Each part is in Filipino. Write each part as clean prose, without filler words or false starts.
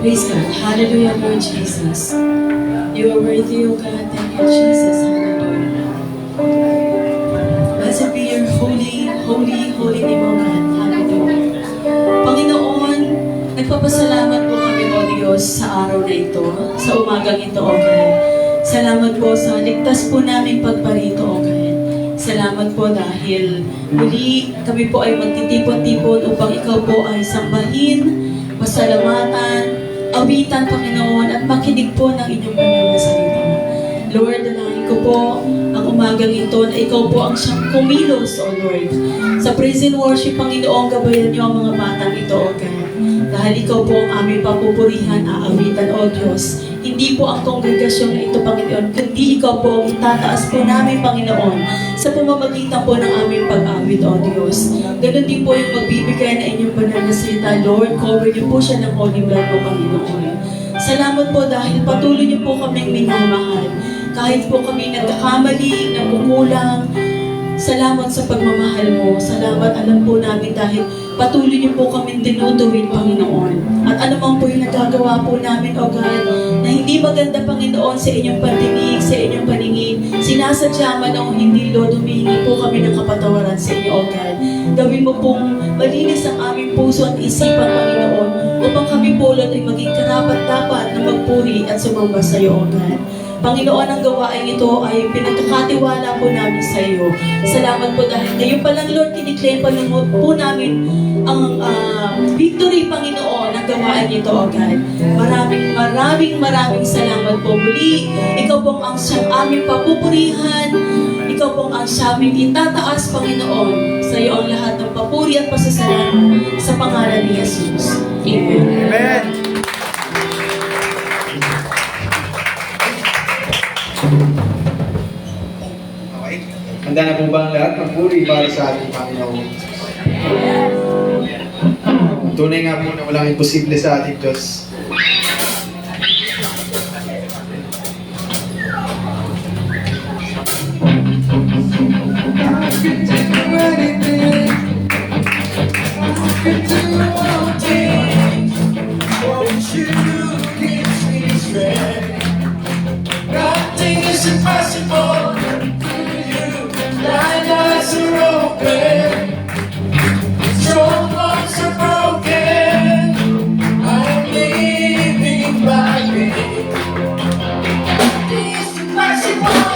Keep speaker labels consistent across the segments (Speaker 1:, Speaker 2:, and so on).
Speaker 1: Praise God. Hallelujah, Lord Jesus. You are worthy, O God. Thank you, Jesus. Hallelujah. Blessed be your holy, holy, holy name, O God. Hallelujah. Panginoon, nagpapasalamat po kami, O Diyos, sa araw na ito, sa umagang ito, O God. Salamat po sa ligtas po naming pagparito, O God. Salamat po dahil muli kami po ay magtitipon-tipon upang ikaw po ay sambahin, pasalamatan, awitan, Panginoon, at makinig po ng inyong banal na salita. Lord, dalahin ko po ang umagang ito na ikaw po ang siyang kumilos, O Lord. Sa praise and worship, Panginoon, gabayan niyo ang mga batang ito, O God. Dahil ikaw po ang aming papupurihan, aawitan, O Diyos. Hindi po ang kongregasyon na ito, Panginoon, kundi ikaw po ang itataas po namin, Panginoon, sa pamamagitan po ng aming pag-awit, O Diyos. Ganun din po yung magbibigay na inyong banal na salita, Lord. Cover niyo po siya ng holy blood po, Panginoon. Salamat po dahil patuloy niyo po kaming minamahal. Kahit po kami nagkakamali, nagkukulang, salamat sa pagmamahal mo. Salamat, alam po namin dahil patuloy niyo po kami dinuduwin, Panginoon. At anumang po yung nagagawa po namin, O God, na hindi maganda, Panginoon, sa inyong pandinig, sa inyong paningin, sinasadya man o hindi, Lord, humihingi po kami ng kapatawaran sa inyo, O God. Gawin mo pong malinis ang aming puso at isipan, Panginoon, upang kami po, Lord, ay maging karapat-dapat na magpuri at sumamba sa iyo, O God. Panginoon, ang gawain ito ay pinagkakatiwala po namin sa iyo. Salamat po dahil ngayon pa lang, Lord, kiniklaim pa po namin ang victory, Panginoon, ang gawain ito, O God. Maraming salamat po. Muli, ikaw pong ang siyang aming papupurihan, ikaw pong ang siyang itataas, Panginoon. Sa iyo ang lahat ng papuri at pasasalamat sa pangalan ni Jesus. Amen.
Speaker 2: Amen. Okay. Handa na po ba ang lahat ng puri para sa ating Panginoon? Tunay nga po na walang imposible sa ating Diyos.
Speaker 3: Nothing is impossible. Blind eyes are open. Strong hearts are broken. I'm living by faith. Nothing is impossible.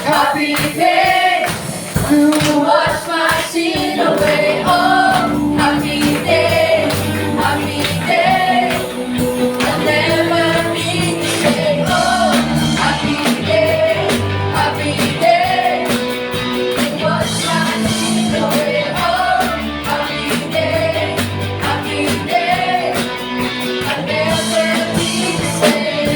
Speaker 3: Happy day to wash my sin away. Oh, happy day, happy day. I'll never be the same. Oh, happy day to wash my sin away. Oh, happy day, I'll never be the same.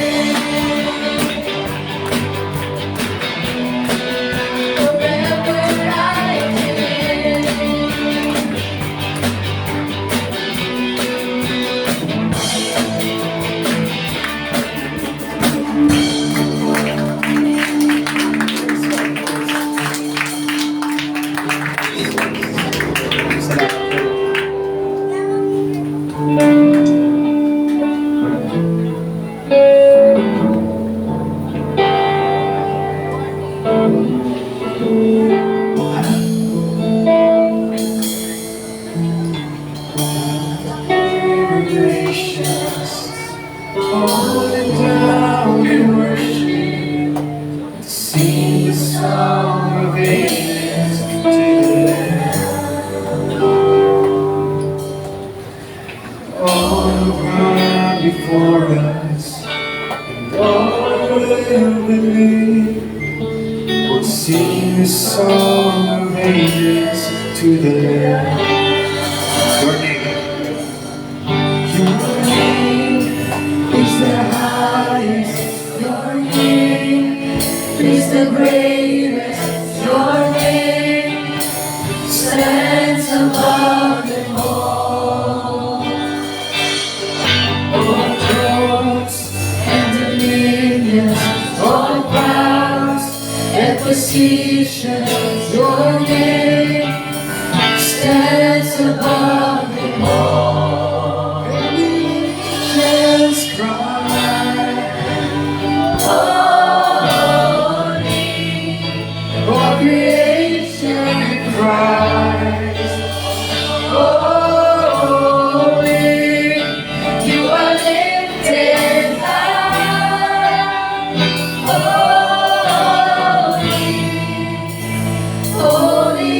Speaker 3: Forever I live.
Speaker 2: Salamat po.
Speaker 3: Falling down in worship, sing the song of ages to the Lamb. All around before us, and all who live believe, will sing the song of ages to the Lamb.
Speaker 2: Your name.
Speaker 3: Your name is the highest. Your name is the greatest. Your name stands above them all. All thrones and dominions, all powers and positions. Your name stands above them all. Angels cry, holy, all creation cries, holy, you are lifted high, holy, holy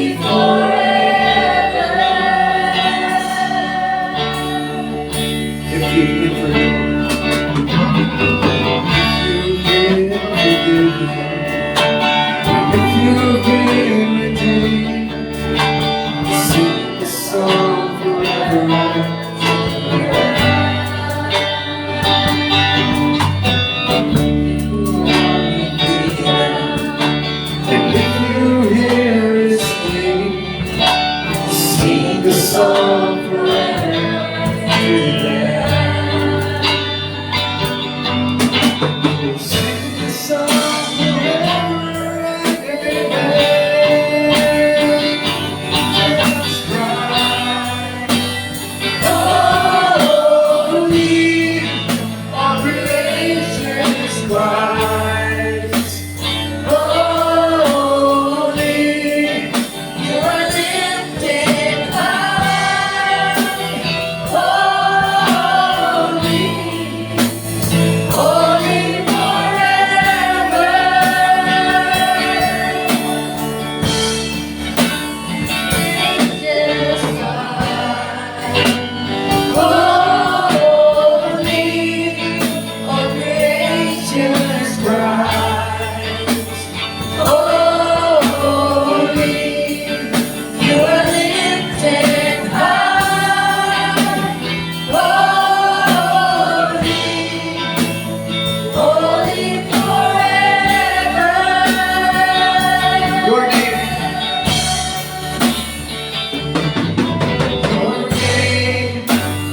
Speaker 2: song forever. And if you hear us sing the song forever. Sing the song forever and amen. That's right. Holy, all creation is Christ. Holy,
Speaker 3: You are lifted high. Holy, holy forever. Angels cry. Holy, all creature's Christ. Holy, you are lifted high. Holy, holy forever.
Speaker 2: your name.
Speaker 3: Your name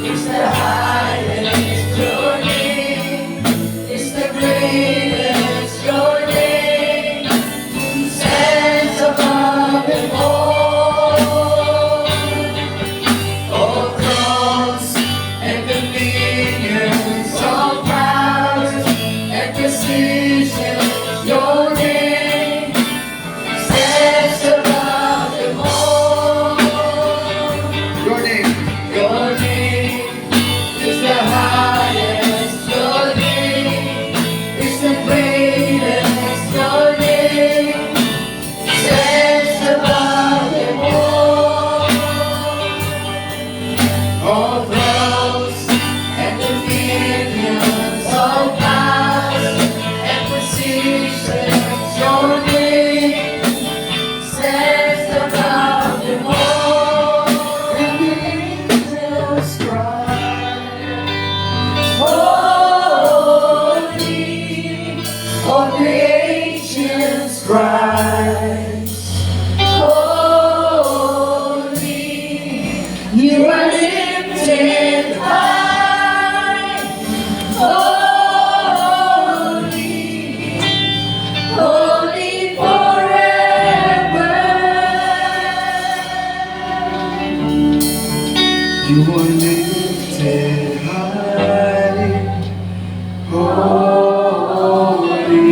Speaker 3: is the highest. Your name is the greatest. Your name stands above them all thrones and dominions, all powers and positions. Your name stands above them all.
Speaker 2: Your name.
Speaker 3: Your name is the highest. Your name is the greatest. Your name stands above them all thrones and dominions, all powers and positions. Your name stands above them all. And the angels cry, holy, all creation's Christ. Holy, you are lifted high. Holy, holy forever.
Speaker 2: You are lifted high, holy,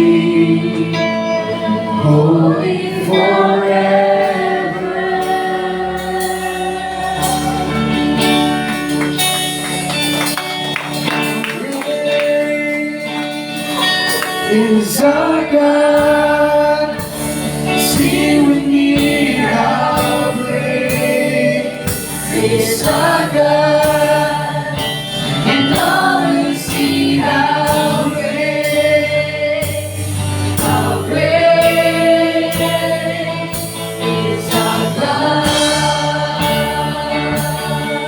Speaker 2: holy forever. Is our God, see with me how great
Speaker 3: Is our God, and all who see how great is our God.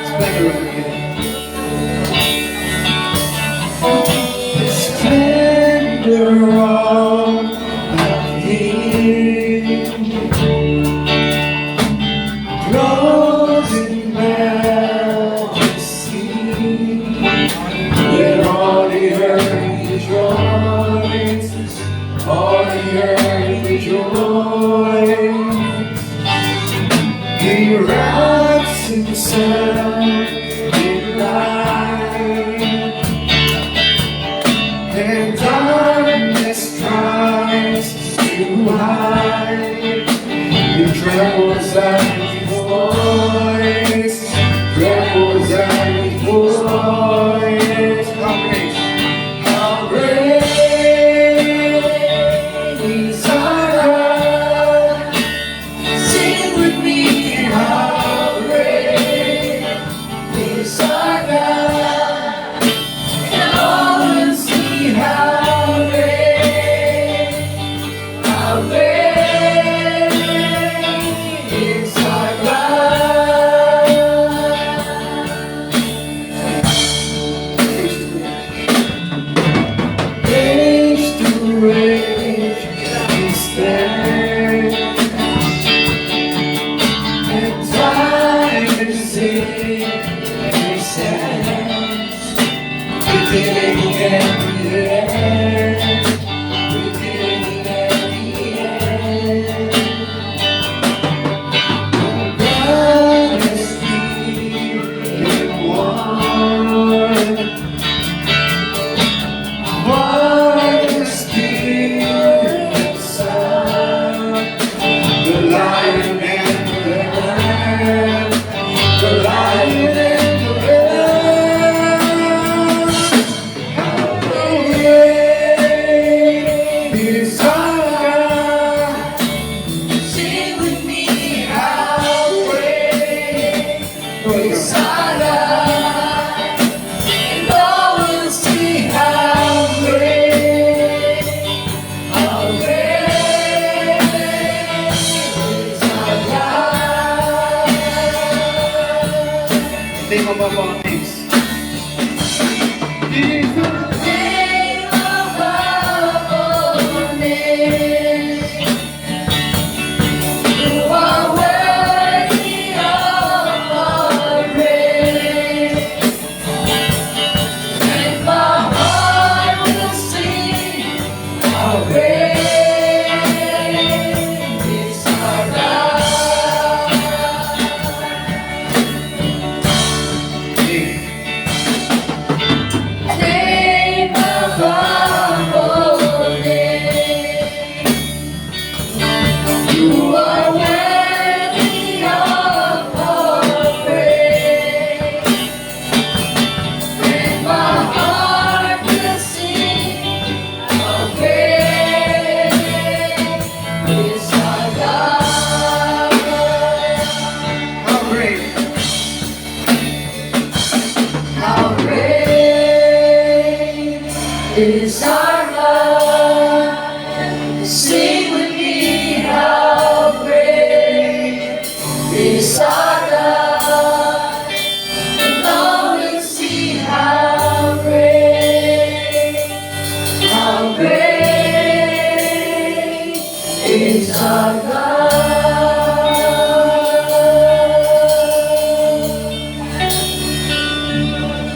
Speaker 2: Thank you again. The splendor of Him grows in majesty. every sense. We did it in the end. We did it in the end. Honesty in one. Honesty inside. The lion and the lamb. The lion and the lamb. How great is our God.
Speaker 3: Sing with me,
Speaker 2: How great is our God.
Speaker 3: and all will see
Speaker 2: How great is our God. Take mo ba po ang names? Jesus.
Speaker 3: name above all names. You are worthy of our praise, and my heart will sing how great is our God. Name above all names. You are worthy of our praise, and my heart will sing how great is our God.
Speaker 2: How great.
Speaker 3: How great is our God. Sing with me, how great is our God. And all will see how great is our God.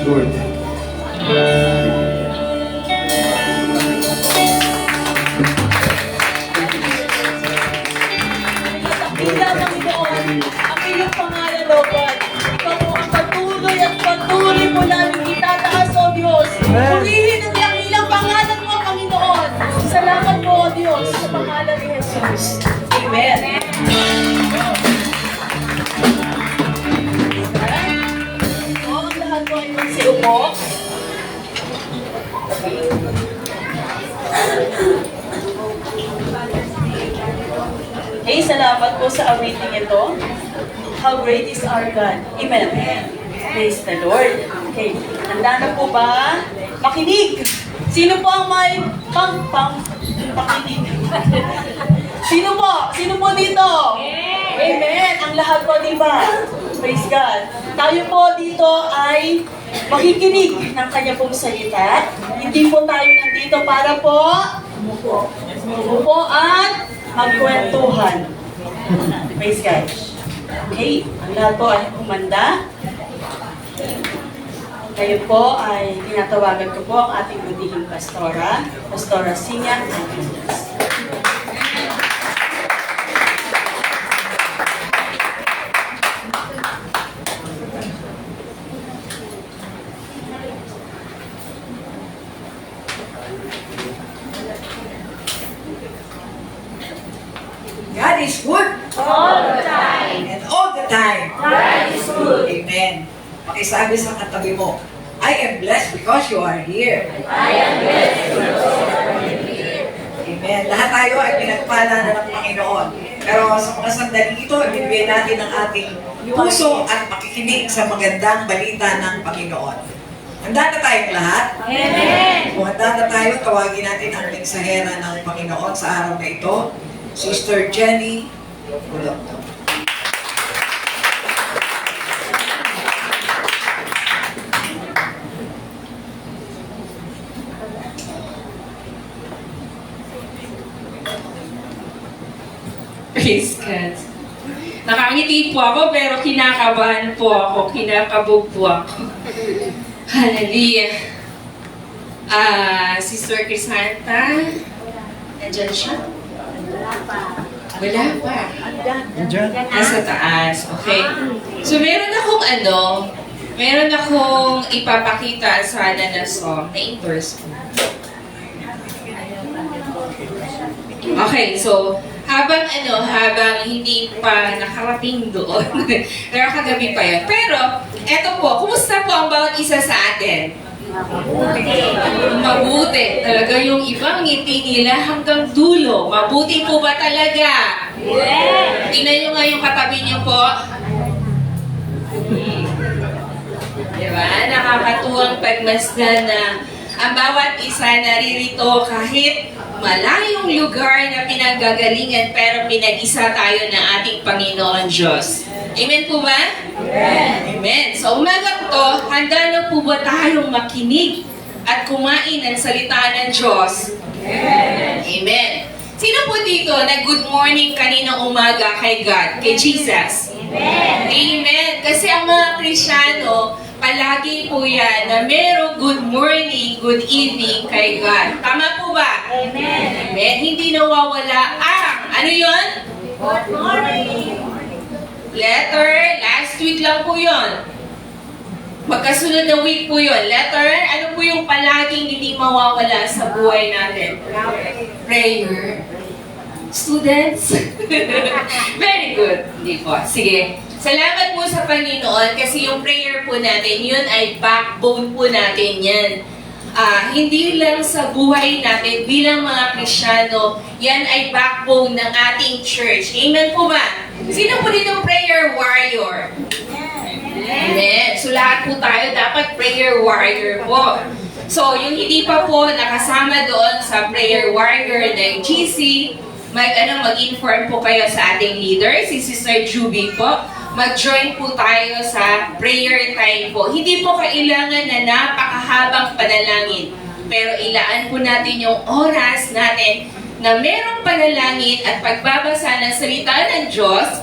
Speaker 2: Lord.
Speaker 1: Dakila, Panginoon, ang iyong pangalan, O God. Ikaw po ang patuloy at patuloy mo namin itataas, O Diyos. Purihin ang dakilang pangalan mo, Panginoon. Salamat po, O Diyos, sa pangalan ni Jesus. Amen. O, ang lahat po ay magsiupo. Okay, salamat po sa awiting ito. How great is our God. Amen. Praise the Lord. Okay, handa na po ba? Makinig! Sino po ang may pakinig? Sino po? Sino po dito? Amen. Ang lahat po, di ba? Praise God. Tayo po dito ay makikinig ng kanya pong salita. Hindi po tayo nandito para po umupo at magkwentuhan. Praise God. Okay, ang lahat po ay kumanda. Kayo po ay tinatawagan ko po ang ating butihing pastora, Pastora Sinya Aguilas.
Speaker 4: God is good.
Speaker 3: All the time.
Speaker 4: And all the time.
Speaker 3: God is good.
Speaker 4: Amen. Pakisabi sa katabi mo, I am blessed because you are here.
Speaker 3: I am blessed because you are here.
Speaker 4: Amen. Lahat tayo ay pinagpala na ng Panginoon. Pero sa mga sandaling ito, ibibigay natin ang ating puso at pakikinig sa magandang balita ng Panginoon. Handa na tayong lahat?
Speaker 3: Amen.
Speaker 4: Kung handa na tayo, tawagin natin ang mensahera ng Panginoon sa araw na ito, Sister Jenny Bulogdo.
Speaker 5: Praise God. Nakangiti po ako pero kinakabahan po ako, kinakabog po ako. Hallelujah. Sister Crisanta, nandyan siya? Wala pa. Nasa taas, okay. So meron akong ipapakita sana na song na in-verse ko. Okay, so habang hindi pa nakarating doon, pero kagabi pa yun. Pero, eto po, kumusta po ang bawat isa sa atin? Mabuti. Talaga yung ibang ngiti nila hanggang dulo. Mabuti po ba talaga? Yes! Tingnan nyo nga yung katabi nyo po. Diba? Nakakatuwang pagmasdan na ang bawat isa naririto kahit malayong lugar na pinanggagalingan pero pinag-isa tayo ng ating Panginoon Diyos. Amen po ba? Amen. So umaga to, handa na po ba tayong makinig at kumain ng salita ng Diyos? Amen. Sino po dito na good morning kaninang umaga kay God, kay Jesus? Amen. Kasi ang mga Kristiyano, palagi po yan na merong good morning, good evening kay God. Tama po ba? Amen. Hindi nawawala ang, ano yun?
Speaker 3: Good morning.
Speaker 5: Letter, last week lang po yun. Magkasunod na week po yun. Letter, ano po yung palaging hindi mawawala sa buhay natin? Prayer. Students? Very good. Hindi po. Sige. Salamat po sa Panginoon kasi yung prayer po natin, yun ay backbone po natin yan. Hindi lang sa buhay natin bilang mga Kristiyano, yan ay backbone ng ating church. Amen po ba? Sino po dito prayer warrior? Amen. So lahat po tayo dapat prayer warrior po. So yung hindi pa po nakasama doon sa prayer warrior ng GC, mag-inform po kayo sa ating leader, si Sister Juby po. Mag-join po tayo sa prayer time po. Hindi po kailangan na napakahabang panalangin. Pero ilaan po natin yung oras natin na merong panalangin at pagbabasa ng salita ng Diyos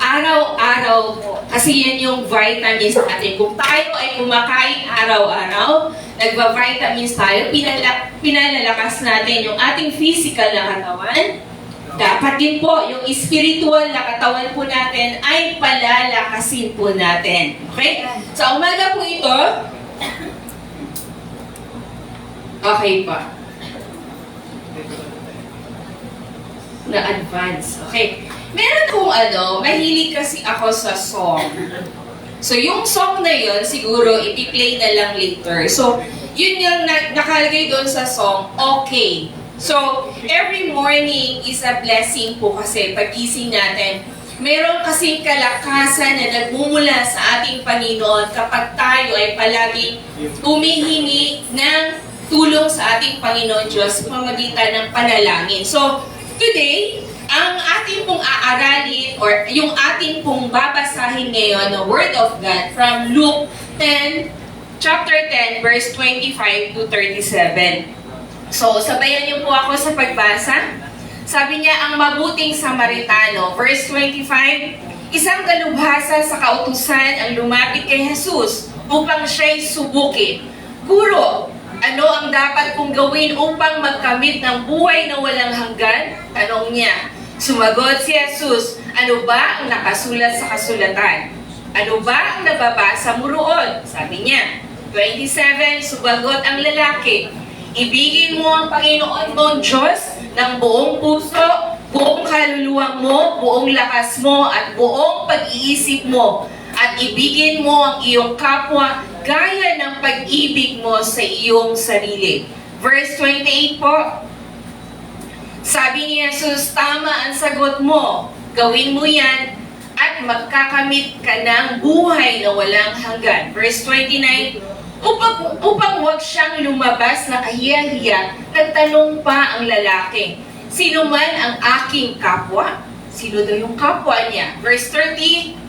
Speaker 5: araw-araw po. Kasi yan yung vitamins natin. Kung tayo ay kumakain araw-araw, nagba-vitamins tayo, pinalalakas natin yung ating physical na katawan. Dapat din po, yung spiritual na katawan po natin ay palalakasin po natin. Okay? Sa umaga po ito, okay pa. Na-advance. Okay. Meron kong mahilig kasi ako sa song. So, yung song na yun, siguro, ipi-play na lang later. So, yun yung nakalagay doon sa song, okay. So, every morning is a blessing po kasi pagising natin. Meron kasing kalakasan na nagmumula sa ating Panginoon kapag tayo ay palaging humihingi ng tulong sa ating Panginoon Diyos sa pamamagitan ng panalangin. So, today, ang ating pong aaralin or yung ating pong babasahin ngayon na Word of God from Luke 10, chapter 10, verse 25 to 37. So, sabayan niyo po ako sa pagbasa. Sabi niya, ang mabuting Samaritano, verse 25, isang dalubhasa sa kautusan ang lumapit kay Jesus upang siya'y subukin. Guro, ano ang dapat kong gawin upang magkamit ng buhay na walang hanggan? Tanong niya. Sumagot si Jesus, ano ba ang nakasulat sa kasulatan? Ano ba ang nababasa mo roon? Sabi niya. 27, sumagot ang lalaki, ibigin mo ang Panginoon mong Diyos ng buong puso, buong kaluluwa mo, buong lakas mo, at buong pag-iisip mo. At ibigin mo ang iyong kapwa gaya ng pag-ibig mo sa iyong sarili. Verse 28 po. Sabi ni Jesus, tama ang sagot mo. Gawin mo yan at magkakamit ka ng buhay na walang hanggan. Verse 29, upang wag siyang lumabas na kahiya-hiya, nagtanong pa ang lalaki, sino man ang aking kapwa? Sino daw yung kapwa niya? Verse 30,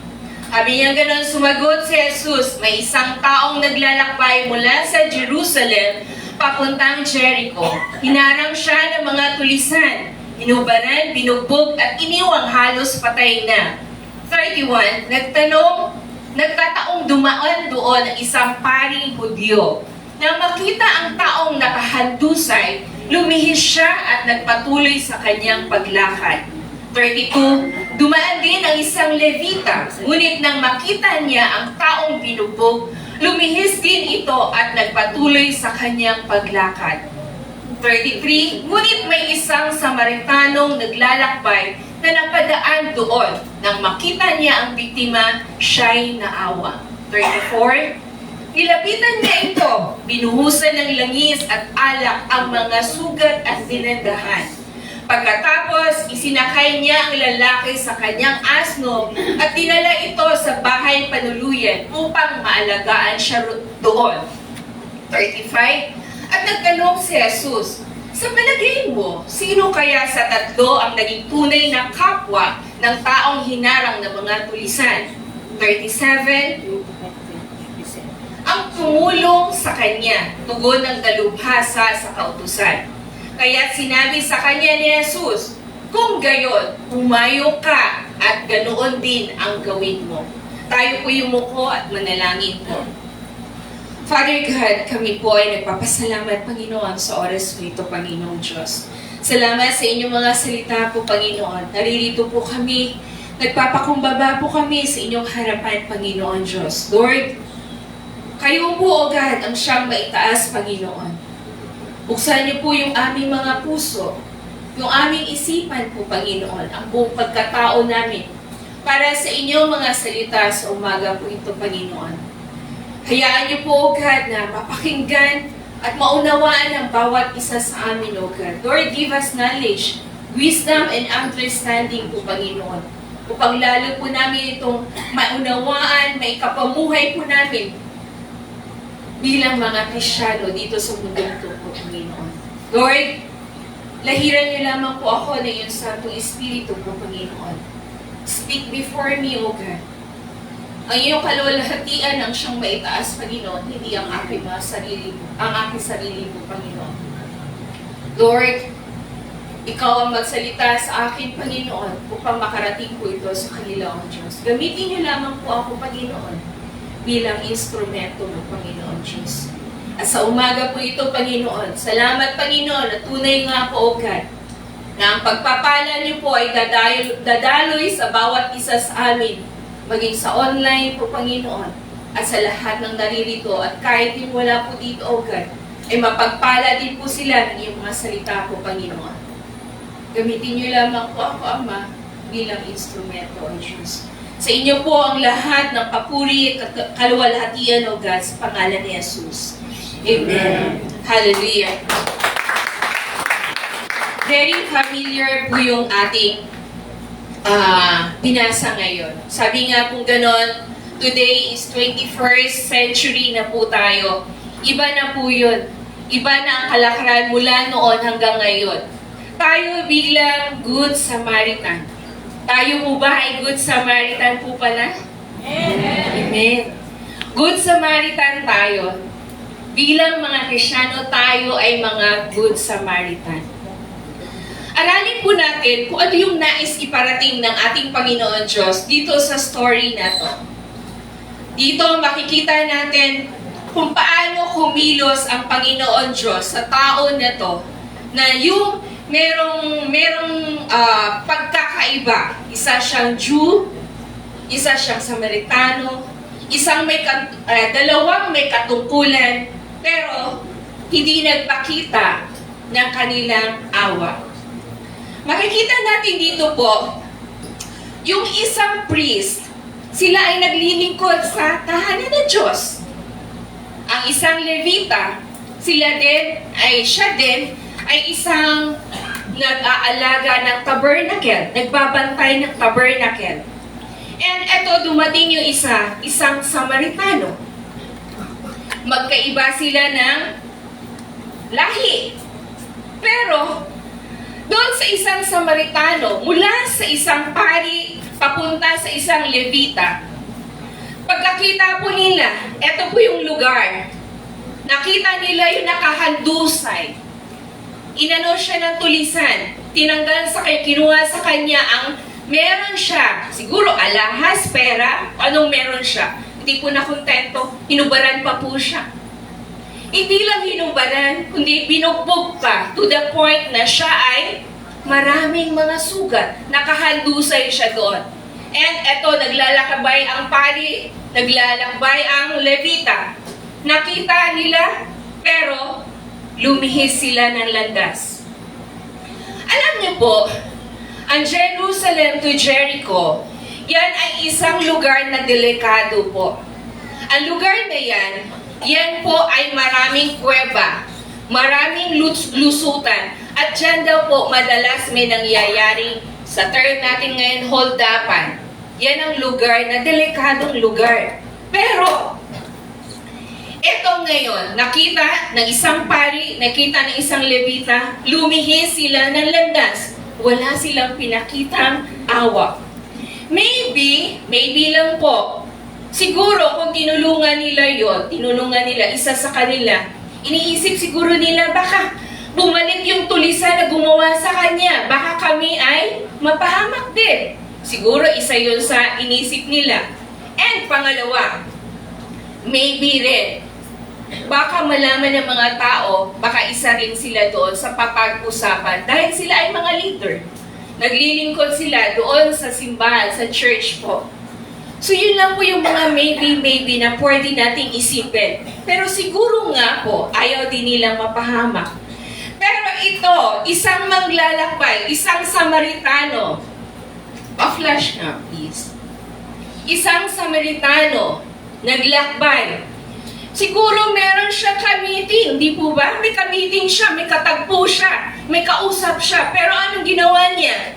Speaker 5: sabi niya gano'n, sumagot si Jesus, may isang taong naglalakbay mula sa Jerusalem papuntang Jericho. Hinarang siya ng mga tulisan, hinubaran, binugbog at iniwang halos patay na. 31, nagkataong dumaan doon ang isang paring Hudyo. Nang makita ang taong nakahandusay, lumihis siya at nagpatuloy sa kanyang paglakad. 32, dumaan din ang isang Levita, ngunit nang makita niya ang taong binubog, lumihis din ito at nagpatuloy sa kanyang paglakad. 33, ngunit may isang Samaritanong naglalakbay na napadaan doon. Nang makita niya ang biktima, siya'y naawa. 34, nilapitan niya ito, binuhusan ng langis at alak ang mga sugat at binendahan. Pagkatapos, isinakay niya ang lalaki sa kanyang asno at dinala ito sa bahay panuluyan upang maalagaan siya doon. 35, at nagtanong si Jesus, sa palagay mo, sino kaya sa tatlo ang naging tunay na kapwa ng taong hinarang ng mga tulisan? 37, ang tumulong sa kanya, tugon ng dalubhasa sa kautusan. Kaya sinabi sa kanya ni Jesus, kung gayon, humayo ka at ganoon din ang gawin mo. Tayo po yumuko at manalangin po. Father God, kami po ay nagpapasalamat, Panginoon, sa oras po ito, Panginoong Diyos. Salamat sa inyong mga salita po, Panginoon. Naririto po kami, nagpapakumbaba po kami sa inyong harapan, Panginoon Diyos. Lord, kayo po, O God, ang siyang maitaas, Panginoon. Buksan niyo po yung aming mga puso, yung aming isipan po, Panginoon, ang buong pagkatao namin, para sa inyong mga salita sa umaga po ito, Panginoon. Hayaan niyo po, O God, na mapakinggan at maunawaan ang bawat isa sa amin, O God. Lord, give us knowledge, wisdom, and understanding po, Panginoon. Upang lalo po namin itong maunawaan, maikapamuhay po namin bilang mga Kristyano dito sa mundong ito po, Panginoon. Lord, lahiran niyo lamang po ako ng iyong Santong Espiritu po, Panginoon. Speak before me, O God. Ang iyong kaluwalhatian ang siyang maitaas, Panginoon, hindi ang aking sarili po, Panginoon. Lord, ikaw ang magsalita sa akin, Panginoon, upang makarating po ito sa kanila, O Diyos. Gamitin niyo lamang po ako, Panginoon, bilang instrumento mo, Panginoon Diyos. At sa umaga po ito, Panginoon, salamat, Panginoon, at tunay nga po, O God, na ang pagpapala niyo po ay dadaloy sa bawat isa sa amin, maging sa online po, Panginoon, at sa lahat ng naririto, at kahit din wala po dito, O God, ay mapagpala din po sila ng iyong mga salita po, Panginoon. Gamitin niyo lamang po ako, Ama, bilang instrumento, O Diyos. Sa inyo po ang lahat ng papuri at kaluwalhatian, O God, sa pangalan ni Jesus. Amen. Hallelujah. Very familiar po yung ating binasa ngayon. Sabi nga po ganon, today is 21st century na po tayo. Iba na po yun. Iba na ang kalakaran mula noon hanggang ngayon. Tayo bilang Good Samaritan. Tayo po ba ay Good Samaritan po pala? Amen. Amen. Good Samaritan tayo. Bilang mga Kristyano, tayo ay mga Good Samaritan. Aralin po natin kung ano yung nais iparating ng ating Panginoon Diyos dito sa story na to. Dito makikita natin kung paano kumilos ang Panginoon Diyos sa tao na to, na yung merong pagkakaiba. Isa siyang Jew, isa siyang Samaritano, dalawang may katungkulan, pero hindi nagpakita ng kanilang awa. Makikita natin dito po, yung isang priest, sila ay naglilingkod sa tahanan ng Diyos. Ang isang Levita, siya din ay isang nag-aalaga ng tabernacle, nagbabantay ng tabernacle. And eto, dumating yung isang Samaritano. Magkaiba sila ng lahi. Pero, doon sa isang Samaritano, mula sa isang pari, papunta sa isang Levita, pagkakita po nila, eto po yung lugar. Nakita nila yung nakahandusay. Inano siya ng tulisan. Kinuha sa kanya ang Meron siya, siguro alahas, pera, anong meron siya? Hindi po nakontento, hinubaran pa po siya. Hindi lang hinubaran, kundi binugbog pa to the point na siya ay maraming mga sugat. Nakahandusay siya doon. And eto, naglalakbay ang pari, naglalakbay ang levita. Nakita nila, pero lumihis sila ng landas. Alam niyo po, ang Jerusalem to Jericho, yan ay isang lugar na delikado po. Ang lugar na yan po ay maraming kuweba, maraming lusutan, at dyan daw po madalas may nangyayaring, sa term natin ngayon, holdapan. Yan ang lugar na delikadong lugar. Pero, ito ngayon, nakita ng isang pari, nakita ng isang levita, lumihis sila ng landas. Wala silang pinakitang awa. Maybe lang po, siguro kung tinulungan nila isa sa kanila, iniisip siguro nila, baka bumalik yung tulisan na gumawa sa kanya, baka kami ay mapahamak din. Siguro isa yun sa inisip nila. And pangalawa, maybe rin, baka malaman ng mga tao, baka isa rin sila doon sa papag-usapan dahil sila ay mga leader. Naglilingkod sila doon sa simbahan, sa church po. So yun lang po yung mga maybe na pwede nating isipin. Pero siguro nga po, ayaw din nilang mapahamak. Pero ito, isang maglalakbay, isang Samaritano. Pa-flash na, please. Isang Samaritano, naglakbay. Siguro meron siya ka-meeting, di po ba? May ka-meeting siya, may katagpo siya, may kausap siya. Pero anong ginawa niya?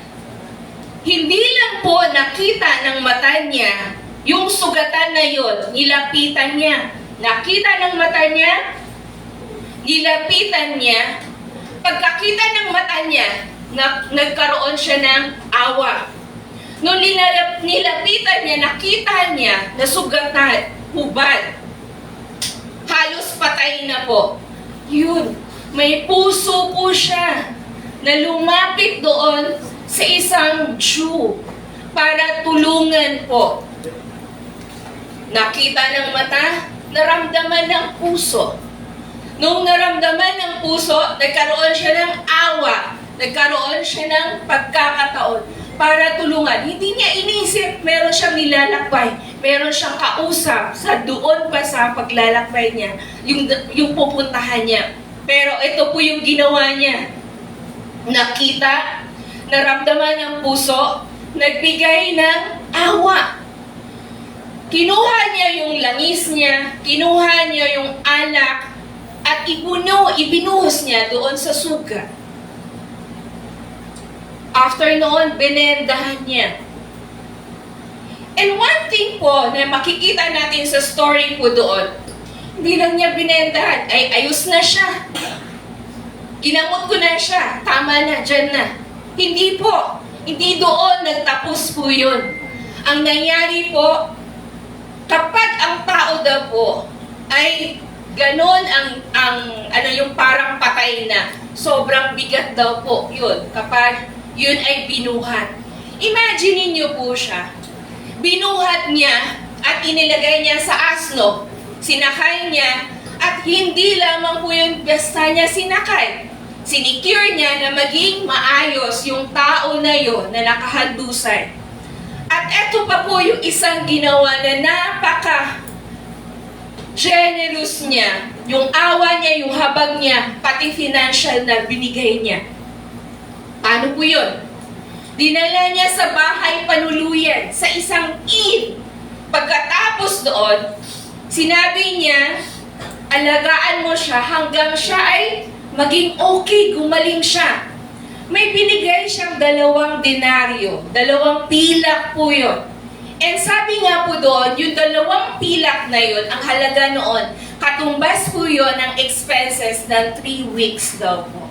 Speaker 5: Hindi lang po nakita ng mata niya yung sugatan na yon, nilapitan niya. Nakita ng mata niya, nilapitan niya. Pagkakita ng mata niya, nagkaroon siya ng awa. Nung nilapitan niya, nakita niya na sugatan, hubad. Halos patay na po. Yun, may puso po siya na lumapit doon sa isang Jew para tulungan po. Nakita ng mata, naramdaman ng puso. Nung naramdaman ng puso, nagkaroon siya ng awa, nagkaroon siya ng pagkakataon para tulungan. Hindi niya inisip, meron siyang nilalakbay, meron siyang kausap sa doon pa sa paglalakbay niya, yung pupuntahan niya. Pero ito po yung ginawa niya. Nakita, naramdaman ng puso, nagbigay ng awa. Kinuha niya yung langis niya, kinuha niya yung alak, at ibinuhos niya doon sa sugat. After noon, binendahan niya. And one thing po na makikita natin sa story po doon, hindi lang niya binendahan, ay ayos na siya. Ginamot ko na siya, tama na, dyan na. Hindi po, hindi doon nagtapos po yun. Ang nangyari po, kapag ang tao daw po ay ganon yung parang patay na, sobrang bigat daw po yun kapag yun ay binuhat. Imagine niyo po siya. Binuhat niya at inilagay niya sa asno. Sinakay niya at hindi lamang po yung piyesta niya sinakay. Sinicure niya na maging maayos yung tao na yun na nakahandusay. At eto pa po yung isang ginawa na napaka-generous niya. Yung awa niya, yung habag niya, pati financial na binigay niya. Paano po yun? Dinala niya sa bahay panuluyan, sa isang inn. Pagkatapos doon, sinabi niya, alagaan mo siya hanggang siya ay maging okay, gumaling siya. May binigay siyang 2 denaryo, 2 pilak po yun. And sabi nga po doon, yung 2 pilak na yun, ang halaga noon, katumbas po yun ng expenses ng 3 weeks daw po.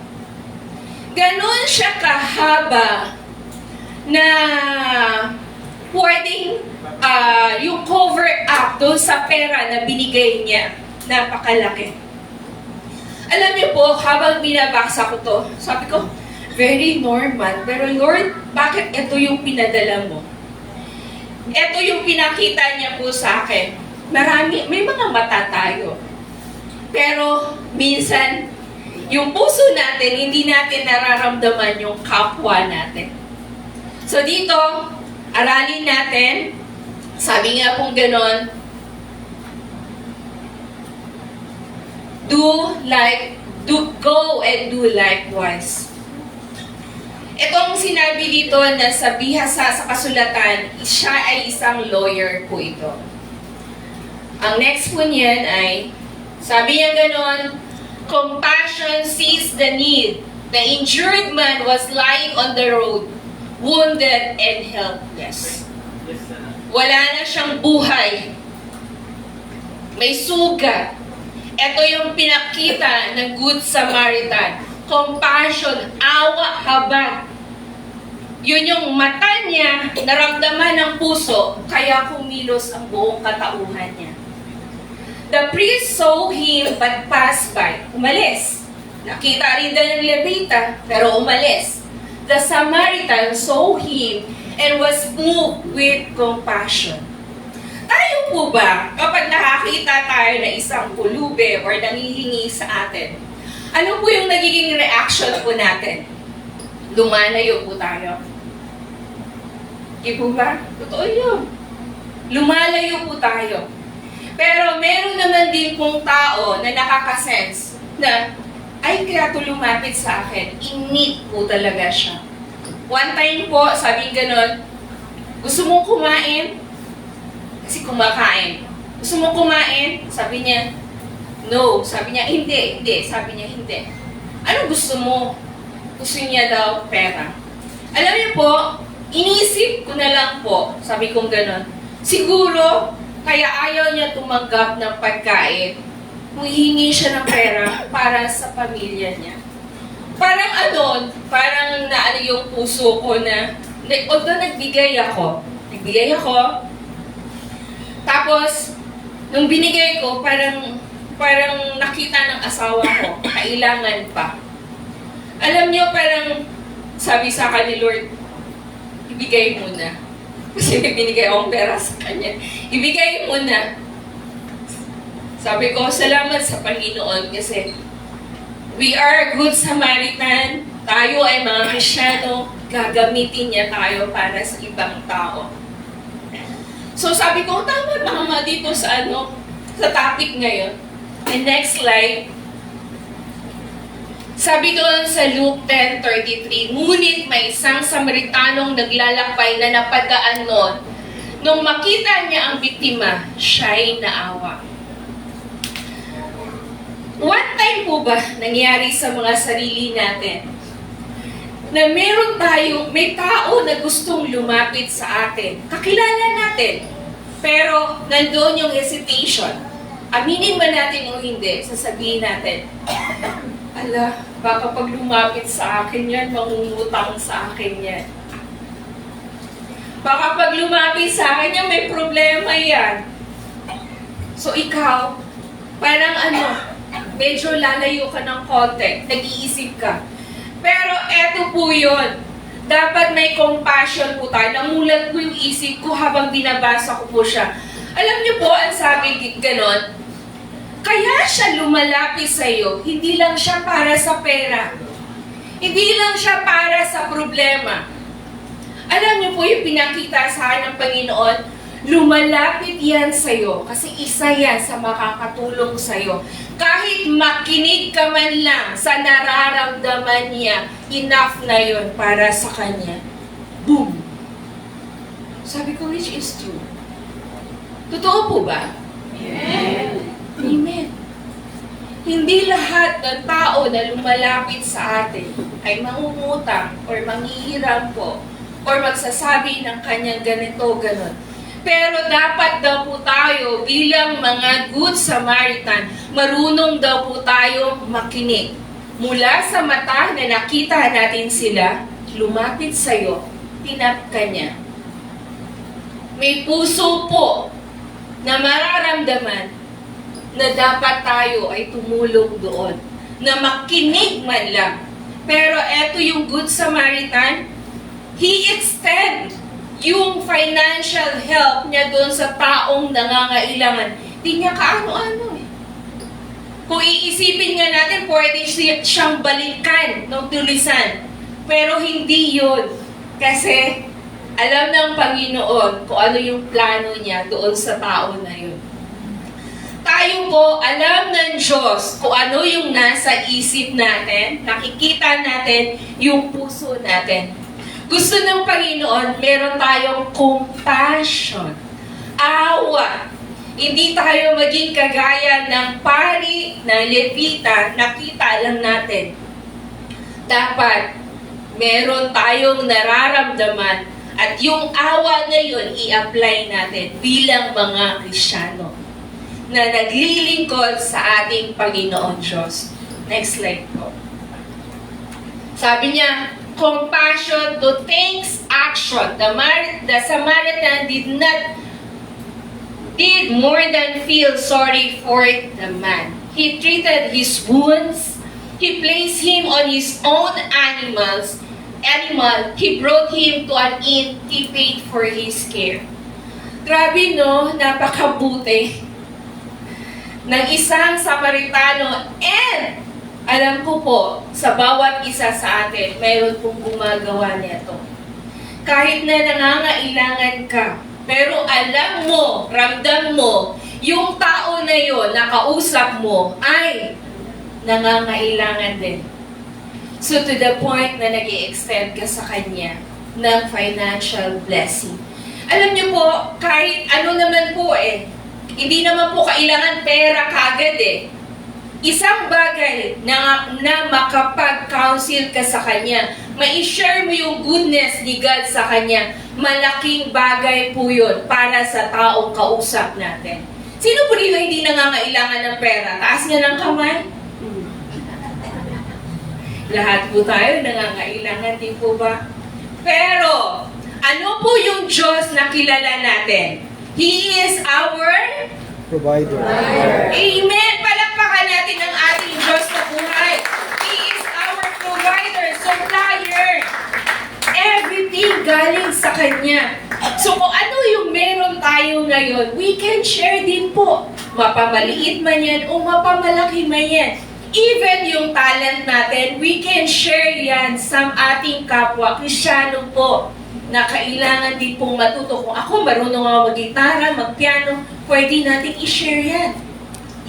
Speaker 5: Ganon siya kahaba na pwedeng yung cover up doon sa pera na binigay niya. Napakalaki. Alam niyo po, habang binabasa ko to, sabi ko, very normal. Pero Lord, bakit ito yung pinadala mo? Ito yung pinakita niya po sa akin. May mga mata tayo. Pero minsan, yung puso natin, hindi natin nararamdaman yung kapwa natin. So dito, aralin natin, sabi nga pong ganon, go and do likewise. Itong sinabi dito na sa bihasa sa kasulatan, siya ay isang lawyer po ito. Ang next po niyan ay, sabi niya ganon, compassion sees the need. The injured man was lying on the road, wounded and helpless. Wala na siyang buhay. May sugat. Ito yung pinakita ng Good Samaritan. Compassion, awa, habag. Yun yung mata niya, naramdaman ng puso, kaya kumilos ang buong katauhan niya. The priest saw him but passed by. Umalis. Nakita rin daw ng Levita, pero umalis. The Samaritan saw him and was moved with compassion. Tayo po ba, kapag nakakita tayo ng isang pulube or nangihingi sa atin, ano po yung nagiging reaction po natin? Lumalayo po tayo. Di po ba? Totoo yun. Lumalayo po tayo. Pero meron naman din pong tao na nakakasense na, ay, kaya ito lumapit sa akin. In need po talaga siya. One time po, sabi ganon, gusto mong kumain? Kasi kumakain. Gusto mong kumain? Sabi niya, no. Sabi niya, hindi. Sabi niya, hindi. Ano gusto mo? Gusto niya daw pera. Alam niyo po, inisip ko na lang po, sabi kong ganon, siguro, kaya ayaw niya tumanggap ng pagkain, humihingi siya ng pera para sa pamilya niya. Parang naano yung puso ko na, although nagbigay ako, tapos, nung binigay ko, parang nakita ng asawa ko, kailangan pa. Alam niyo, parang sabi sa akin ni Lord, ibigay mo na. Kasi may binigay akong pera sa kanya. Ibigay mo na. Sabi ko, salamat sa Panginoon kasi we are a good Samaritan. Tayo ay mga Kristyano. Gagamitin niya tayo para sa ibang tao. So sabi ko, tama dito sa sa topic ngayon. And next slide. Sabi doon sa Luke 10:33, ngunit may isang Samaritanong naglalakbay na napadaan noon. Nung makita niya ang biktima, siya'y naawa. One time po ba nangyari sa mga sarili natin na may tao na gustong lumapit sa atin, kakilala natin, pero nandoon yung hesitation. Aminin ba natin o hindi, sasabihin natin, ala, baka pag lumapit sa akin yan, mangungutang sa akin yan. Baka pag lumapit sa akin yan, may problema yan. So ikaw, parang medyo lalayo ka ng konti, nag-iisip ka. Pero eto po yun. Dapat may compassion po tayo. Namulat po yung isip ko habang binabasa ko po siya. Alam niyo po, ang sabi ganon, kaya siya lumalapit sa iyo, hindi lang siya para sa pera. Hindi lang siya para sa problema. Alam niyo po yung pinakita sa akin ng Panginoon, lumalapit yan sa iyo kasi isa yan sa makakatulong sa iyo. Kahit makinig ka man lang sa nararamdaman niya, enough na yun para sa kanya. Boom! Sabi ko, which is true. Totoo po ba? Amen. Hindi lahat ng tao na lumalapit sa atin ay mangungutang or manghihiram po or magsasabi ng kanyang ganito, ganon. Pero dapat daw po tayo bilang mga Good Samaritan, marunong daw po tayo makinig. Mula sa mata na nakita natin sila, lumapit sa'yo, tinap ka niya. May puso po na mararamdaman na dapat tayo ay tumulong doon. Na makinig man lang. Pero eto yung Good Samaritan, He extend yung financial help niya doon sa taong nangangailangan. Di niya kaano-ano eh. Kung iisipin nga natin, pwede siyang balikan ng tulisan. Pero hindi yun. Kasi alam ng Panginoon kung ano yung plano niya doon sa tao na yun. Tayo po, alam ng Diyos kung ano yung nasa isip natin, nakikita natin yung puso natin. Gusto ng Panginoon, meron tayong compassion, awa. Hindi tayo maging kagaya ng pari, ng Levita, nakita lang natin. Dapat, meron tayong nararamdaman at yung awa na yun, i-apply natin bilang mga Kristiyano na naglilingkod sa ating Panginoon Diyos. Next slide po. Sabi niya, compassion to thanks action. The Samaritan did more than feel sorry for the man. He treated his wounds. He placed him on his own animal. He brought him to an inn. He paid for his care. Grabe no, napakabuti ng isang Samaritano, and alam ko po, sa bawat isa sa atin, mayroon pong gumagawa nito. Kahit na nangangailangan ka, pero alam mo, ramdam mo, yung tao na yon na kausap mo ay nangangailangan din. So to the point na nag-i-extend ka sa kanya ng financial blessing. Alam niyo po, kahit ano naman po hindi naman po kailangan pera kagad Isang bagay na makapag-counsel ka sa kanya, ma-share mo yung goodness ni God sa kanya, malaking bagay po yun para sa taong kausap natin. Sino po dito hindi nangangailangan ng pera? Taas nga ng kamay. Lahat po tayo nangangailangan, di po ba? Pero, ano po yung Diyos na kilala natin? He is our
Speaker 2: Provider.
Speaker 5: Amen! Palakpakan natin ang ating Diyos na buhay. He is our provider, supplier. Everything galing sa Kanya. So kung ano yung meron tayo ngayon, we can share din po. Mapamaliit man yan o mapamalaki man yan. Even yung talent natin, we can share yan sa ating kapwa. Kristiyano po, na kailangan din pong matuto. Kung ako marunong ako mag-gitara, mag-piano, pwede natin i-share yan.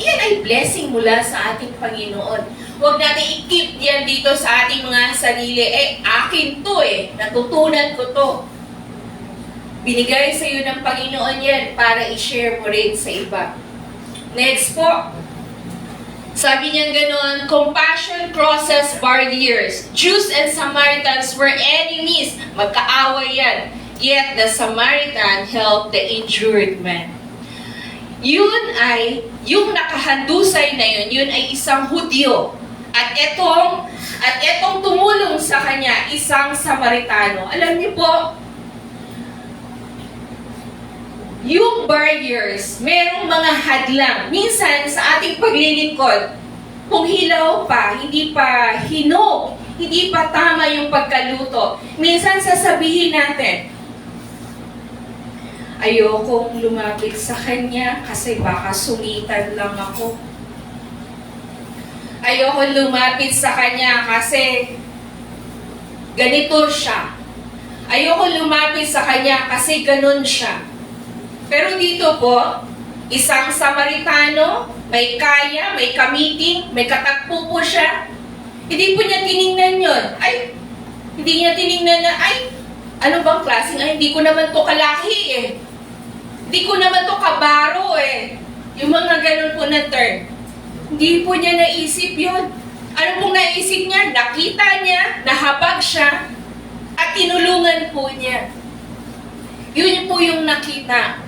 Speaker 5: Yan ay blessing mula sa ating Panginoon. Huwag natin i-keep yan dito sa ating mga sarili. Akin to natutunan ko to. Binigay sa iyo ng Panginoon yan para i-share mo rin sa iba. Next po. Sabi niya gano'n, compassion crosses barriers. Jews and Samaritans were enemies. Magkaaway yan. Yet the Samaritan helped the injured man. Yun ay, yung nakahandusay na yun ay isang Hudyo. At etong tumulong sa kanya, isang Samaritano. Alam niyo po, yung barriers, merong mga hadlang. Minsan sa ating paglilingkod, kung hilaw pa, hindi pa hinog, hindi pa tama yung pagkaluto, minsan sasabihin natin, ayokong lumapit sa kanya kasi baka sumitan lang ako. Ayokong lumapit sa kanya kasi ganito siya. Ayokong lumapit sa kanya kasi ganun siya. Pero dito po, isang Samaritano, may kaya, may kamiting, may katakpo po siya. Hindi po niya tiningnan yun. Hindi niya tiningnan na, ano bang klaseng, hindi ko naman to kalaki Hindi ko naman to kabaro Yung mga ganun po na term. Hindi po niya naisip yun. Ano pong naisip niya? Nakita niya, nahabag siya, at tinulungan po niya. Yun po yung nakita.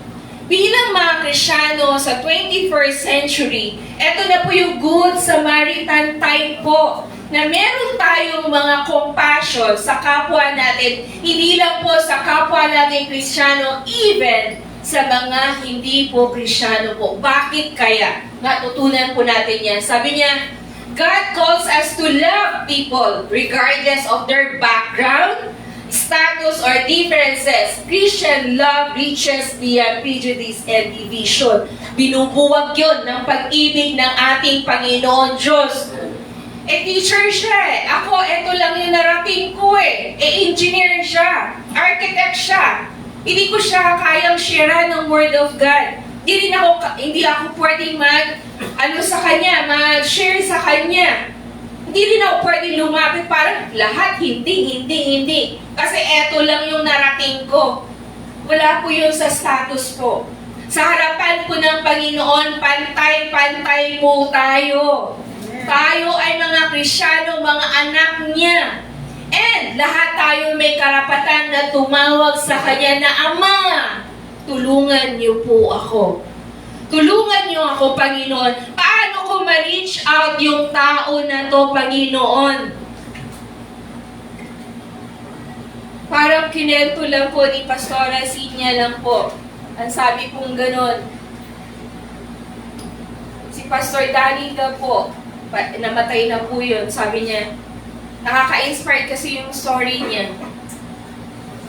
Speaker 5: Bilang mga Kristiyano sa 21st century, eto na po yung Good Samaritan time po, na meron tayong mga compassion sa kapwa natin, hindi lang po sa kapwa natin Kristiyano, even sa mga hindi po Kristiyano po. Bakit kaya? Natutunan po natin yan. Sabi niya, God calls us to love people regardless of their background, status, or differences. Christian love reaches beyond prejudice and division. Binubuwag yun ng pag-ibig ng ating Panginoon Diyos. Teacher siya eh. Ako, eto lang yung narating ko eh. Engineer siya. Architect siya. Hindi ko siya kayang share ng Word of God. Hindi ako pwedeng sa kanya, mag-share sa kanya. Hindi rin ako pwedeng lumapit, parang lahat, hindi. Kasi eto lang yung narating ko. Wala po yun sa status ko. Sa harapan po ng Panginoon, pantay-pantay po tayo. Tayo ay mga Kristiyano, mga anak niya. And lahat tayo may karapatan na tumawag sa Kanya na, Ama, tulungan niyo po ako. Tulungan niyo ako, Panginoon. Paano ko ma-reach out yung tao na to, Panginoon? Parang kinento lang po ni Pastora Sinya lang po. Ang sabi pong ganon. Si Pastor Danny daw po, namatay na po yun. Sabi niya, nakaka-inspire kasi yung story niya.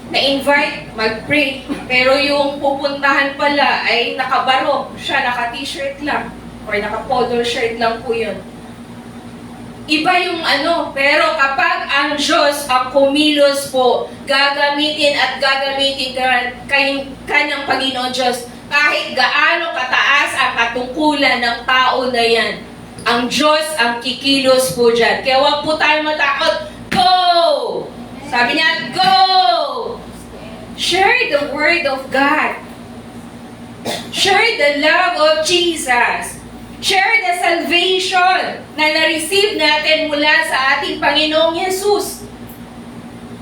Speaker 5: Na-invite, mag-pray. Pero yung pupuntahan pala ay nakabarok. Siya naka-t-shirt lang. Or naka-polo shirt lang po yun. Iba yung pero kapag ang Diyos ang kumilos po, gagamitin ka ng Panginoon Diyos, kahit gaano kataas ang katungkulan ng tao na yan, ang Diyos ang kikilos po dyan. Kaya huwag po tayo matakot. Go! Sabi niya, go! Share the Word of God. Share the love of Jesus. Share the salvation na na-receive natin mula sa ating Panginoong Yesus.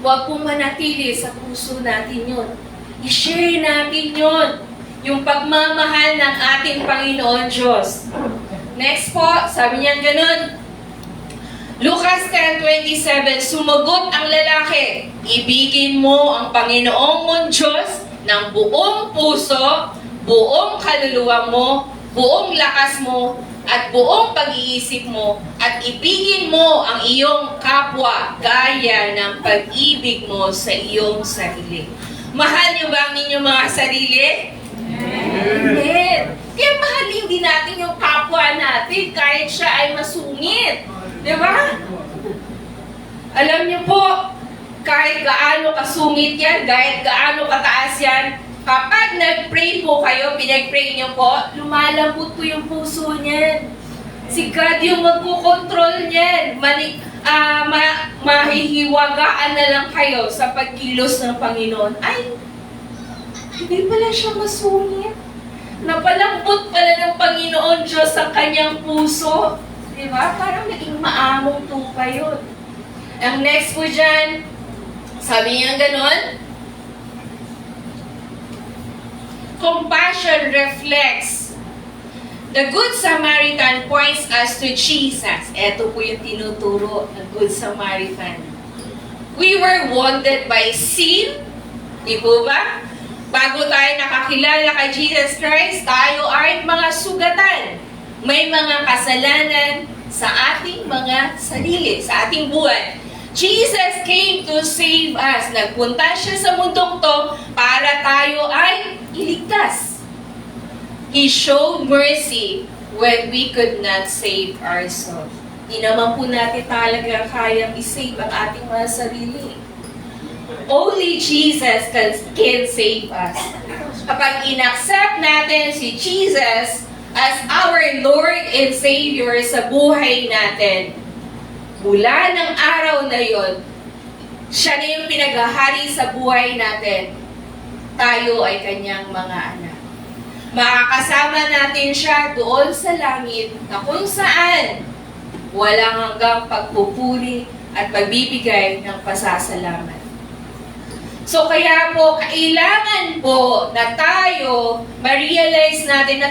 Speaker 5: Huwag pong manatili sa puso natin yun. I-share natin yun. Yung pagmamahal ng ating Panginoon Diyos. Next po, sabi niya ganun. Lucas 10:27, sumagot ang lalaki, ibigin mo ang Panginoong mong Diyos ng buong puso, buong kaluluwa mo, buong lakas mo, at buong pag-iisip mo, at ibigin mo ang iyong kapwa gaya ng pag-ibig mo sa iyong sarili. Mahal niyo ba ang inyong mga sarili? Amen. Kaya mahalin din natin yung kapwa natin kahit siya ay masungit. Di ba? Alam niyo po, kahit gaano kasungit yan, kahit gaano kataas yan, kapag nag-pray po kayo, pinag-pray niyo po, lumalambot po yung puso niyan. Si God yung magkukontrol niyan. Mahihiwagaan na lang kayo sa pagkilos ng Panginoon. Ay, hindi pala siya masungit. Napalambot pala ng Panginoon Diyos ang kanyang puso. Diba? Parang naging maamong tupa yun. Ang next po dyan, sabi niya ganon, compassion reflects. The Good Samaritan points us to Jesus. Ito po yung tinuturo ng Good Samaritan. We were wounded by sin. Di po ba? Bago tayo nakakilala kay Jesus Christ, tayo ay mga sugatan. May mga kasalanan sa ating mga sarili, sa ating buhay. Jesus came to save us. Nagpunta siya sa mundong to para tayo ay iligtas. He showed mercy when we could not save ourselves. Di naman po natin talaga kayang isave ang ating mga sarili. Only Jesus can save us. Kapag inaccept natin si Jesus as our Lord and Savior sa buhay natin, mula ng araw na yon, siya na yung pinaghahari sa buhay natin. Tayo ay kanyang mga anak. Makakasama natin siya doon sa langit na kung saan walang hanggang pagpupuri at pagbibigay ng pasasalamat. So kaya po, kailangan po na tayo ma-realize natin na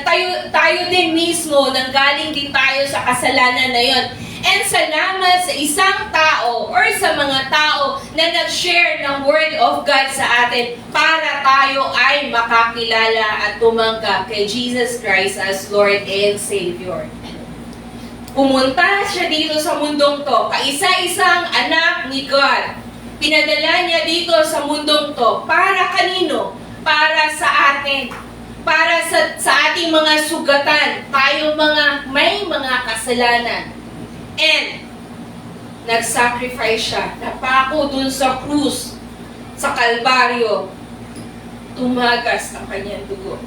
Speaker 5: tayo din mismo nanggaling din tayo sa kasalanan na yon. And salamat sa isang tao or sa mga tao na nag-share ng Word of God sa atin para tayo ay makakilala at tumanggap kay Jesus Christ as Lord and Savior. Pumunta siya dito sa mundong to, kaisa-isang anak ni God. Pinadala niya dito sa mundong to. Para kanino? Para sa atin. Para sa ating mga sugatan. Tayo may mga kasalanan. And, nag-sacrifice siya. Napako dun sa krus, sa Kalbaryo. Tumagas ang kanyang dugo.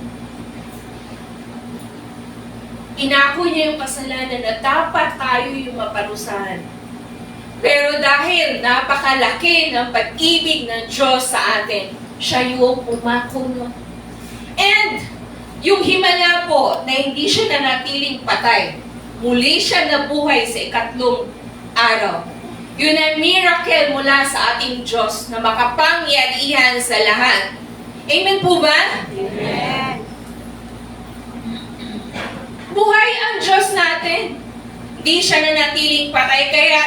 Speaker 5: Inako niya yung kasalanan na dapat tayo yung maparusahan. Pero dahil napakalaki ng pag-ibig ng Diyos sa atin, siya yung umako nun. And yung himala po na hindi siya nanatiling patay, muli siya nabuhay sa ikatlong araw. Yun ang miracle mula sa ating Diyos na makapangyarihan sa lahat. Amen po ba? Amen. Buhay ang Diyos natin. Hindi siya nanatiling patay. Kaya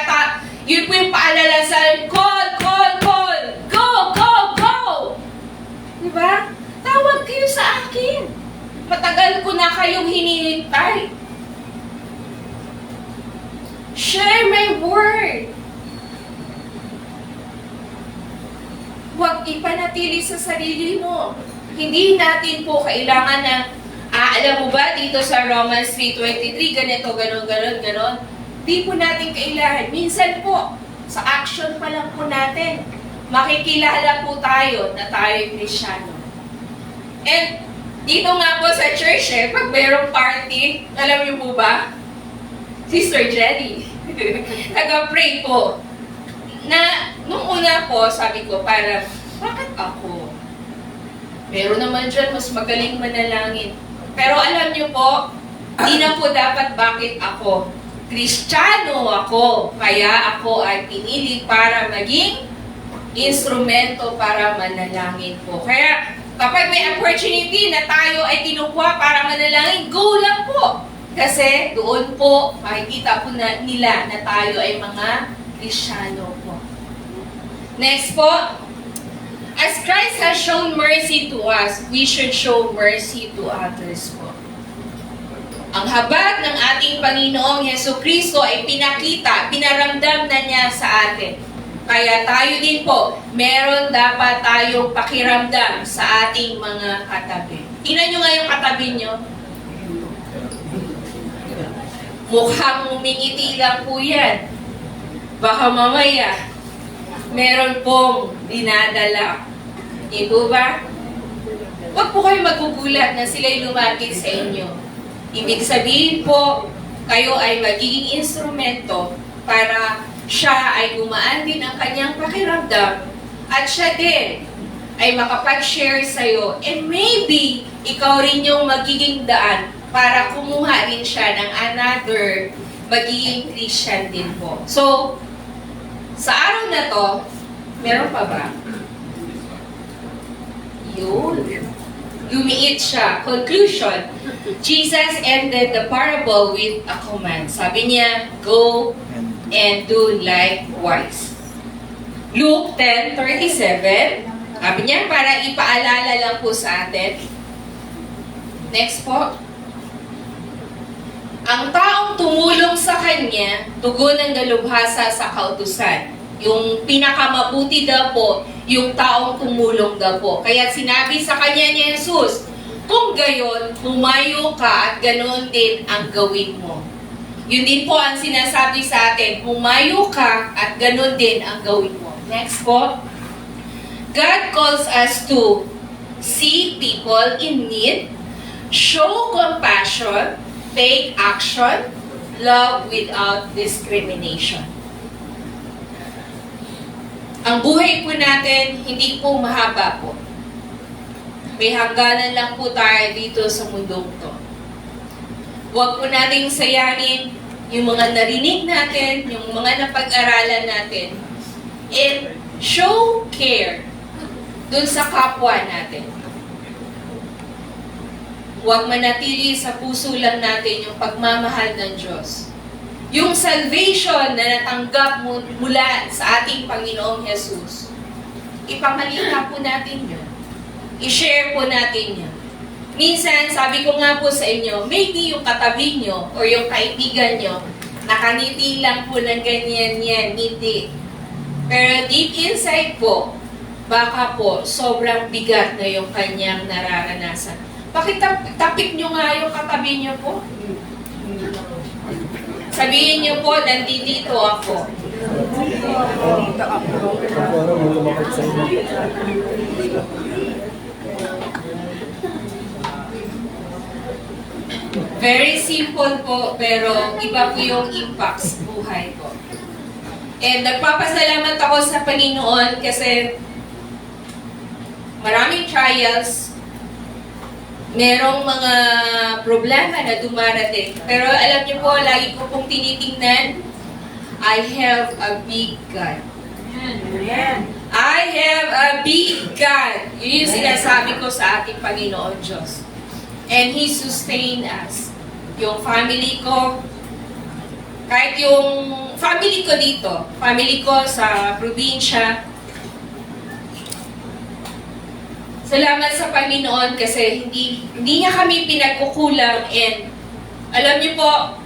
Speaker 5: yun po yung paalala sa call, call, call. Go, go, go. Diba? Tawag kayo sa akin. Matagal ko na kayong hinihintay. Share my word. Huwag ipanatili sa sarili mo. Hindi natin po kailangan na, alam mo ba, dito sa Romans 3:23, ganito, ganon. Di po natin kailangan. Minsan po, sa action pa lang po natin, makikilala po tayo na tayo Kristiyano. And, dito nga po sa church, pag mayroong party, alam niyo po ba? Sister Jenny, nag-pray po. Na, nung una po, sabi ko, parang, bakit ako? Meron naman dyan, mas magaling manalangin. Pero alam niyo po, di na po dapat bakit ako. Kristiyano ako, kaya ako ay pinili para maging instrumento para manalangin po. Kaya kapag may opportunity na tayo ay kinukuha para manalangin, go lang po. Kasi doon po, makikita po nila na tayo ay mga Kristiyano po. Next po, as Christ has shown mercy to us, we should show mercy to others po. Ang habag ng ating Panginoong Hesukristo ay pinaramdam na niya sa atin. Kaya tayo din po, meron dapat tayong pakiramdam sa ating mga katabi. Tingnan nyo nga yung katabi nyo. Mukhang umingiti lang po yan. Baka mamaya, meron pong dinadala. Di po ba? Huwag po kayo magugulat na sila'y lumapit sa inyo. Ibig sabihin po, kayo ay magiging instrumento para siya ay gumaan din ang kanyang pakiramdam at siya din ay makapag-share sa'yo. And maybe, ikaw rin yung magiging daan para kumuha rin siya ng another magiging Christian din po. So, sa araw na to, meron pa ba? Yun. Lumiit siya. Conclusion. Jesus ended the parable with a command. Sabi niya, go and do likewise. Luke 10:37. Sabi niya, para ipaalala lang po sa atin. Next po. Ang taong tumulong sa kanya, tugon ng dalubhasa sa kautusan. Yung pinakamabuti daw po, yung taong tumulong daw po. Kaya sinabi sa kanya ni Jesus, kung gayon, humayo ka at ganoon din ang gawin mo. Yun din po ang sinasabi sa atin, humayo ka at ganoon din ang gawin mo. Next po. God calls us to see people in need, show compassion, take action, love without discrimination. Ang buhay po natin, hindi po mahaba po. May hangganan lang po tayo dito sa mundong to. Huwag po nating sayangin yung mga narinig natin, yung mga napag-aralan natin, and show care dun sa kapwa natin. Huwag manatili sa puso lang natin yung pagmamahal ng Diyos. Yung salvation na natanggap mula sa ating Panginoong Jesus, ipamalita po natin yun. I-share po natin yun. Minsan, sabi ko nga po sa inyo, maybe yung katabi nyo or yung kaibigan nyo, Nakangiti lang po ng ganyan yan, ngiti. Pero deep inside po, baka po sobrang bigat na yung kanyang nararanasan. Pakitapik nyo nga yung katabi nyo po. Sabihin nyo po, nandito ako. Very simple po, pero iba po yung impact sa buhay ko. And nagpapasalamat ako sa Panginoon kasi maraming trials, merong mga problema na dumarating. Pero alam niyo po, lagi ko pong tinitingnan, I have a big God. I have a big God. Yun yung sinasabi ko sa ating Panginoon Diyos. And He sustained us. Yung family ko, kahit yung family ko dito, family ko sa probinsya, salamat sa Panginoon kasi hindi niya kami pinagkukulang, and alam niyo po,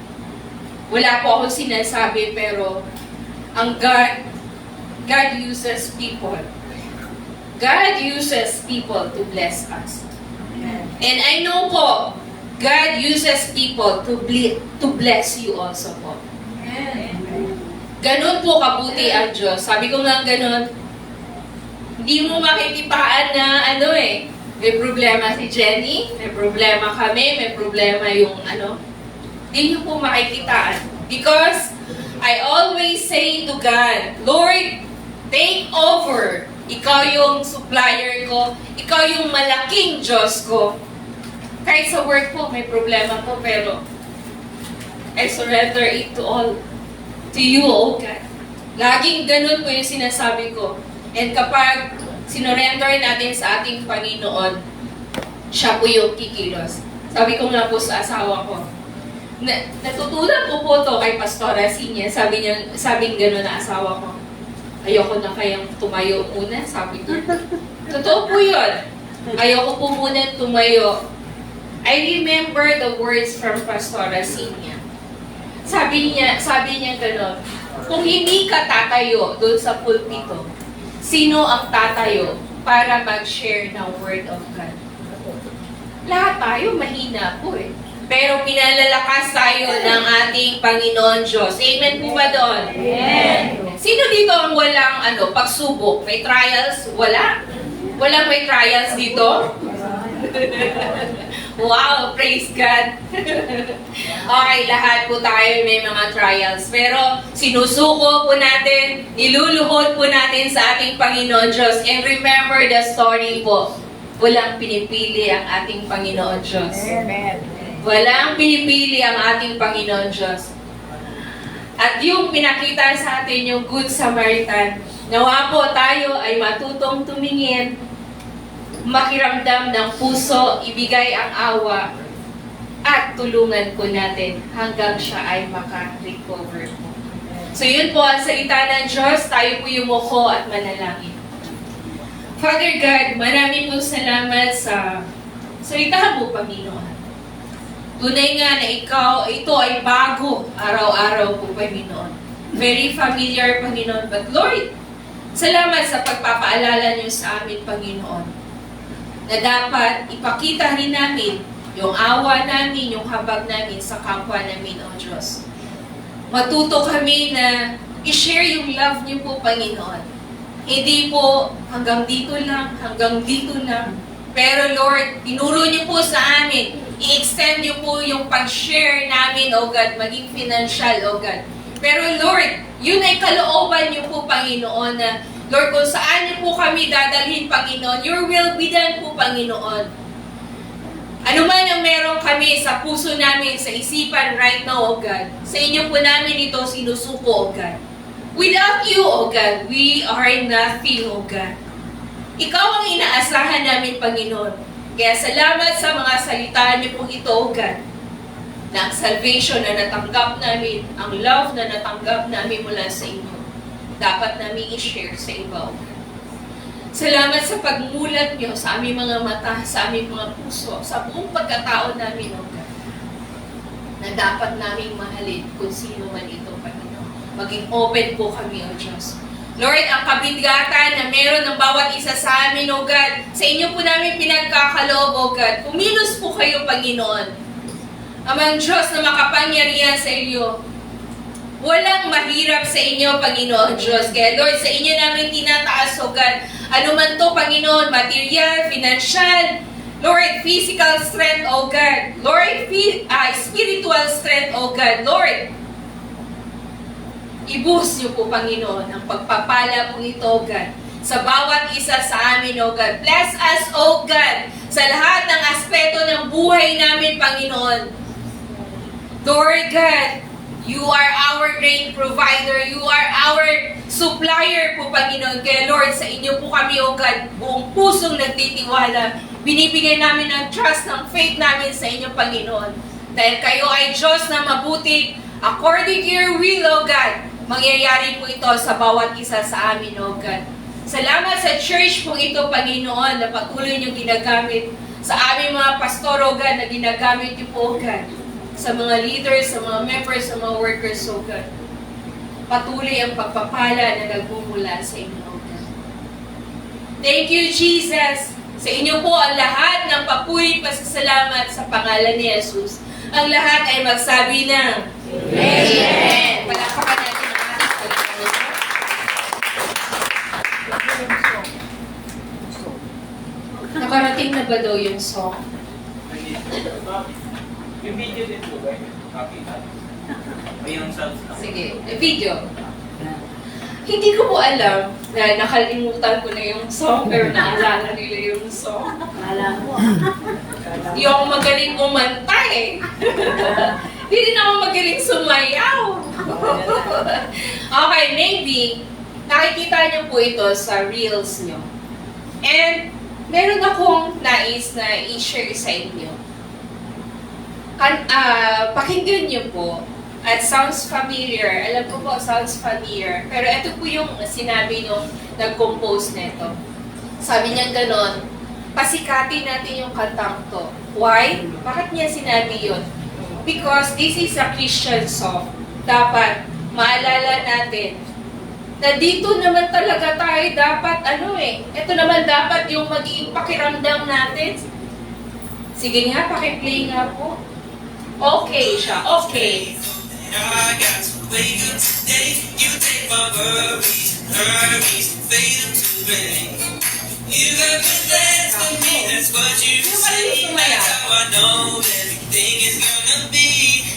Speaker 5: wala po akong sinasabi, pero ang God uses people. God uses people to bless us. And I know po, God uses people to bless you also po. Ganon po kabuti ang Diyos. Sabi ko nga ganon, hindi mo makikitaan na may problema si Jenny, may problema kami, may problema yung hindi nyo po makikitaan. Because I always say to God, Lord, take over. Ikaw yung supplier ko, ikaw yung malaking Diyos ko. Kahit sa work po, may problema po, pero I surrender it to all. To you, O God. Laging ganun po yung sinasabi ko. And kapag sinurrender natin sa ating Panginoon, siya po yung kikilos. Sabi ko nga po sa asawa ko, natutunan ko po to kay Pastora Sinya. Sabing gano'n na asawa ko, ayoko na kayang tumayo muna, sabi ko. Totoo po yun. Ayoko po muna tumayo. I remember the words from Pastora Sinya. Sabi niya gano'n, kung hindi ka tatayo doon sa pulpito, sino ang tatayo para mag-share ng Word of God? Lahat tayo mahina po eh. Pero pinalalakas tayo ng ating Panginoon Diyos. Amen po ba doon? Amen. Sino dito ang walang pagsubok? May trials? Wala. Walang may trials dito? Wow, praise God. Okay, lahat po tayo may mga trials. Pero sinusuko po natin, niluluhod po natin sa ating Panginoon Diyos. And remember the story po. Walang pinipili ang ating Panginoon Diyos.
Speaker 4: Amen.
Speaker 5: Walang pinipili ang ating Panginoon Diyos. At yung pinakita sa atin yung Good Samaritan, nawa po tayo ay matutong tumingin, makiramdam ng puso, ibigay ang awa, at tulungan po natin hanggang siya ay maka-recover po. So yun po ang salita ng Diyos, tayo po yumuko at manalangin. Father God, maraming po salamat sa salita mo, Panginoon. Tunay nga na ito ay bago araw-araw po, Panginoon. Very familiar, Panginoon. But Lord, salamat sa pagpapaalala niyo sa amin, Panginoon, na dapat ipakita rin namin yung awa namin, yung habag namin sa kapwa namin, O Diyos. Matuto kami na i-share yung love niyo po, Panginoon. Hindi po hanggang dito lang. Pero Lord, tinuro niyo po sa amin, i-extend niyo po yung pag-share namin, O God, maging financial, O God. Pero Lord, yun ay kalooban niyo po, Panginoon, na Lord, kung saan niyo po kami dadalhin, Panginoon, your will be done po, Panginoon. Ano man ang meron kami sa puso namin, sa isipan right now, O God, sa inyo po namin ito sinusuko, O God. Without you, O God, we are nothing, O God. Ikaw ang inaasahan namin, Panginoon. Kaya salamat sa mga salita niyo pong ito, O God, na ang salvation na natanggap namin, ang love na natanggap namin mula sa inyo, dapat namin i-share sa iba, O God. Salamat sa pagmulat niyo sa aming mga mata, sa aming mga puso, sa buong pagkatao namin, O God. na dapat naming mahalin kung sino man ito, Panginoon. Maging open po kami, O Diyos. Lord, ang kabigatan na meron ng bawat isa sa amin, O God, sa inyo po namin pinagkakaloob, O God. Kumilos po kayo, Panginoon. Amang Diyos na makapangyarihan sa iyo. Walang mahirap sa inyo, Panginoon Diyos. Kaya Lord, sa inyo namin tinataas, O God. Ano man to, Panginoon, material, financial, Lord, physical strength, O God. Lord, spiritual strength, O God. Lord, ibuhos niyo po, Panginoon, ang pagpapala po ito, O God, sa bawat isa sa amin, O God. Bless us, O God, sa lahat ng aspeto ng buhay namin, Panginoon. Lord God, you are our great provider. You are our supplier po, Panginoon. Kaya Lord, sa inyo po kami, O God, buong pusong nagtitiwala. Binibigay namin ng trust, ng faith namin sa inyo, Panginoon. Dahil kayo ay Diyos na mabuti, according to your will, O God. Mangyayari po ito sa bawat isa sa amin, O God. Salamat sa church po ito, Panginoon, na patuloy niyong ginagamit sa aming mga pastor, O God, na ginagamit niyo po, O God, sa mga leaders, sa mga members, sa mga workers, O God. Patuloy ang pagpapala na nagmumula sa inyo, O God. Thank you, Jesus. Sa inyo po ang lahat ng papuri pasasalamat sa pangalan ni Jesus. Ang lahat ay magsabi ng Amen. Palakpakan natin ang ating Panginoon. Nakarating na ba daw yung song?
Speaker 6: Yung video din po ba? Copy na. O yung sounds na.
Speaker 5: Sige, video. Hindi ko po alam na nakalimutan ko na yung song pero naalala nila yung song. Hindi ako magaling kumanta eh. Hindi din ako magaling sumayaw. Okay, maybe nakikita niyo po ito sa reels niyo. And meron akong nais na i-share sa inyo. Pakinggan niyo po. At sounds familiar. Alam ko po, sounds familiar. Pero ito po yung sinabi nung nag-compose nito. Sabi niya ganon, pasikatin natin yung kantang to. Why? Bakit niya sinabi yun? Because this is a Christian song. Dapat maalala natin na dito naman talaga tayo dapat ito naman dapat yung magiging pakiramdam natin. Sige nga, pakiplay nga po. Okay siya, okay.
Speaker 7: I got to wake up today. You take my worries and hurries and fade them to rain. You got good plans for me, that's what you say. That's how I know everything is gonna be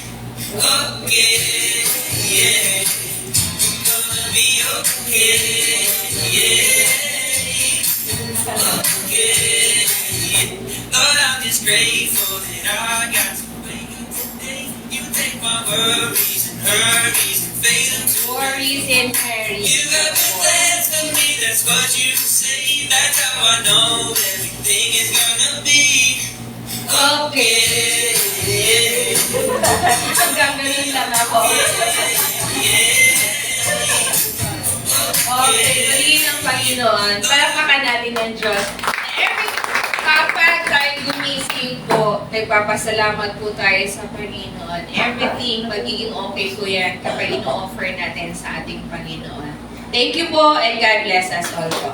Speaker 7: okay. Yeah, gonna be okay. Yeah, okay. Lord, I'm just grateful that I got to wake up today. You take my worries and hurries and fade them to
Speaker 5: Worries and hurries.
Speaker 7: You got good plans for me, that's what you say. That's how I know everything is gonna be okay.
Speaker 5: Hanggang ganun lang ako. Okay, muli ng Panginoon. Palakpakan natin ng Diyos. Kapag tayo gumising po, nagpapasalamat po tayo sa Panginoon. Everything magiging okay po yan kapag ino-offer natin sa ating Panginoon. Thank you po and God bless us all po.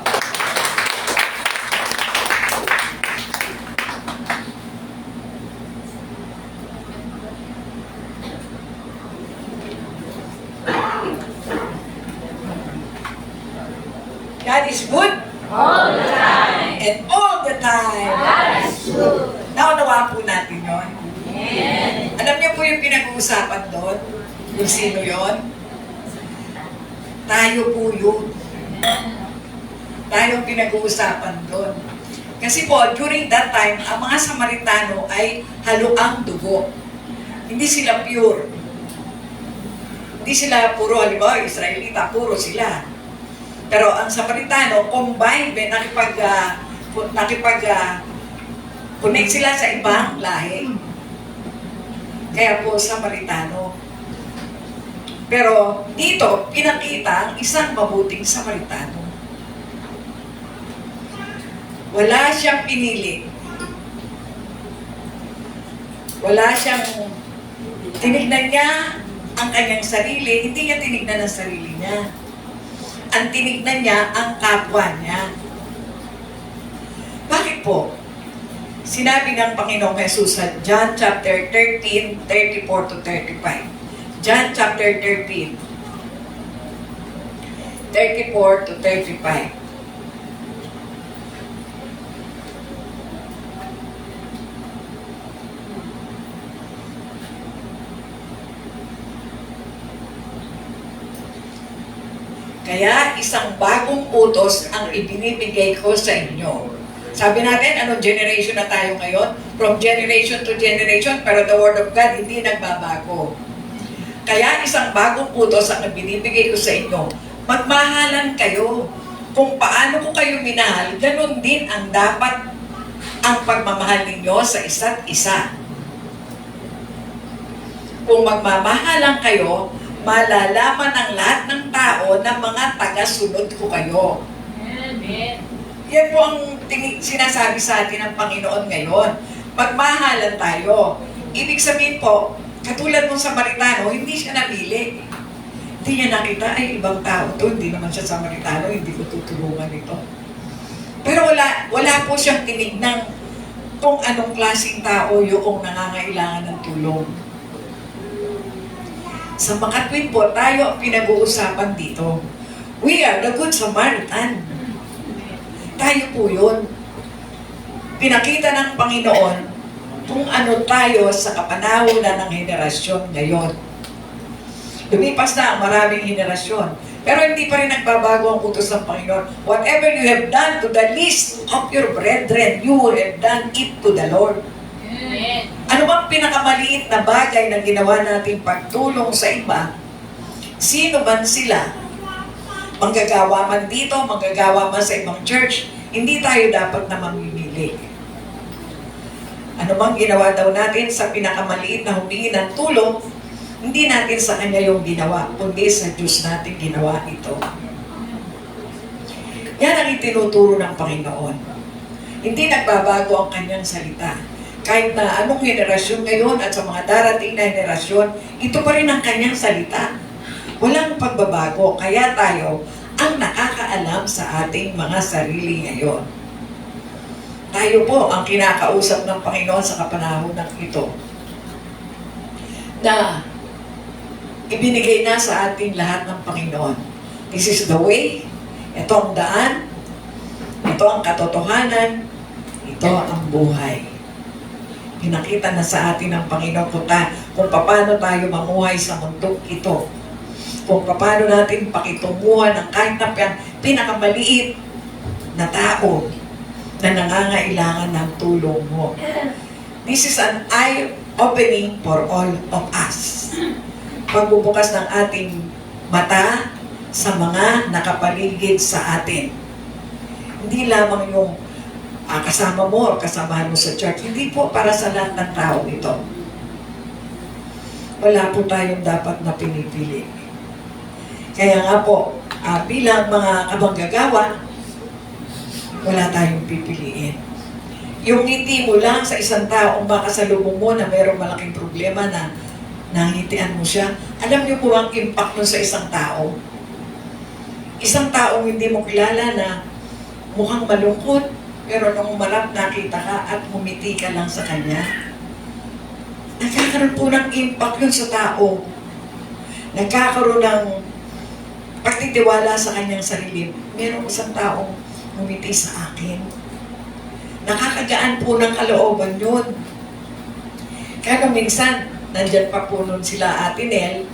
Speaker 4: God is good.
Speaker 3: All the time.
Speaker 4: And all the time.
Speaker 3: God is true.
Speaker 4: Naunawaan po natin yun.
Speaker 3: Amen.
Speaker 4: Alam niyo po yung pinag-uusapan doon? Kung sino yon? Tayo po yun. Tayo ang pinag-uusapan doon. Kasi po, during that time, ang mga Samaritano ay haluang dugo. Hindi sila pure. Hindi sila puro, halimbawa, Israelita, puro sila. Pero ang Samaritano, combined, connect sila sa ibang lahi. Kaya po Samaritano. Pero dito, pinakita ang isang mabuting Samaritano. Wala siyang pinili. Wala siyang Tinignan niya ang kanyang sarili, hindi niya tinignan ang sarili niya. Ang tinignan niya ang kapwa niya. Bakit po? Sinabi ng Panginoong Jesus sa John chapter 13, 34 to 35. John chapter 13, 34 to 35. Kaya isang bagong utos ang ibinibigay ko sa inyo. Sabi natin, anong generation na tayo ngayon? From generation to generation, pero the Word of God hindi nagbabago. Kaya isang bagong utos ang ibinibigay ko sa inyo. Magmahalan kayo. Kung paano ko kayo minahal, ganun din ang dapat ang pagmamahal ninyo sa isa't isa. Kung magmamahalan kayo, malalaman ng lahat ng tao na mga taga-sunod ko kayo.
Speaker 5: Amen.
Speaker 4: Yan po ang sinasabi sa atin ng Panginoon ngayon. Magmahalan tayo. Ibig sabihin po, katulad ng Samaritano, hindi siya napili. Hindi niya nakita, ay ibang tao to, hindi naman siya Samaritano, hindi ko tutulungan ito. Pero wala po siyang tinignan kung anong klaseng tao yung nangangailangan ng tulong. Sa makatwid po, tayo ang pinag-uusapan dito. We are the Good Samaritan. Tayo po yun. Pinakita ng Panginoon kung ano tayo sa kapanahonan ng henerasyon ngayon. Lumipas na ang maraming henerasyon. Pero hindi pa rin nagbabago ang utos ng Panginoon. Whatever you have done to the least of your brethren, you have done it to the Lord.
Speaker 5: Amen.
Speaker 4: Ano bang pinakamaliit na bagay na ginawa natin pagtulong sa iba? Sino man sila? Manggagawa man dito, manggagawa man sa ibang church, hindi tayo dapat na mamimili. Ano bang ginawa daw natin sa pinakamaliit na humingi ng tulong, hindi natin sa Kanya yung ginawa, kundi sa Diyos natin ginawa ito. Yan ang itinuturo ng Panginoon. Hindi nagbabago ang Kanyang salita. Kahit na anong henerasyon ngayon at sa mga darating na henerasyon, ito pa rin ang Kanyang salita. Walang pagbabago, kaya tayo ang nakakaalam sa ating mga sarili ngayon. Tayo po ang kinakausap ng Panginoon sa kapanahonan ito. Na ibinigay na sa ating lahat ng Panginoon. This is the way, ito ang daan, ito ang katotohanan, ito ang buhay. Pinakita na sa atin ng Panginoon kung paano tayo mamuhay sa mundong ito. Kung paano natin pakitunguhan ng kahit na pinakamaliit na tao na nangangailangan ng tulong mo. This is an eye-opening for all of us. Pagbubukas ng ating mata sa mga nakapaligid sa atin. Hindi lamang yung kasama mo o kasamahan mo sa church. Hindi po para sa lahat ng tao ito. Wala po tayong dapat na pinipili. Kaya nga po, bilang mga kabanggagawa, wala tayong pipiliin. Yung ngiti mo lang sa isang taong makasalubong mo na mayroong malaking problema na nangitian mo siya, alam niyo po ang impact nun sa isang tao? Isang taong hindi mo kilala na mukhang malungkot, pero nung umarap nakita ka at humiti ka lang sa kanya, nagkakaroon po ng impact yun sa tao. Nagkakaroon ng pagtitiwala sa kanyang sarili. Merong isang taong humiti sa akin. Nakakagaan po ng kalooban yun. Kaya minsan, nandyan pa po nun sila Ate Nel,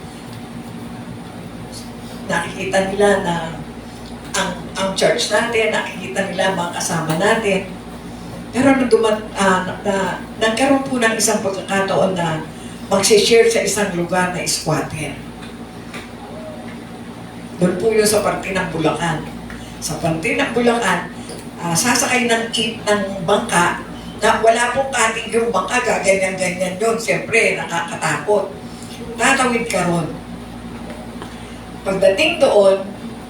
Speaker 4: nakikita nila na ang church natin, nakikita nila mga kasama natin. Pero nagkaroon po ng isang pagkakataon na mag-share sa isang lugar na squatter. Doon po yun sa parte ng Bulacan. Sa parte ng Bulacan, sasakay ng bangka na wala pong kating yung bangka, gaganyan-ganyan yun. Siyempre, nakakatakot. Tatawid ka ron. Pagdating doon,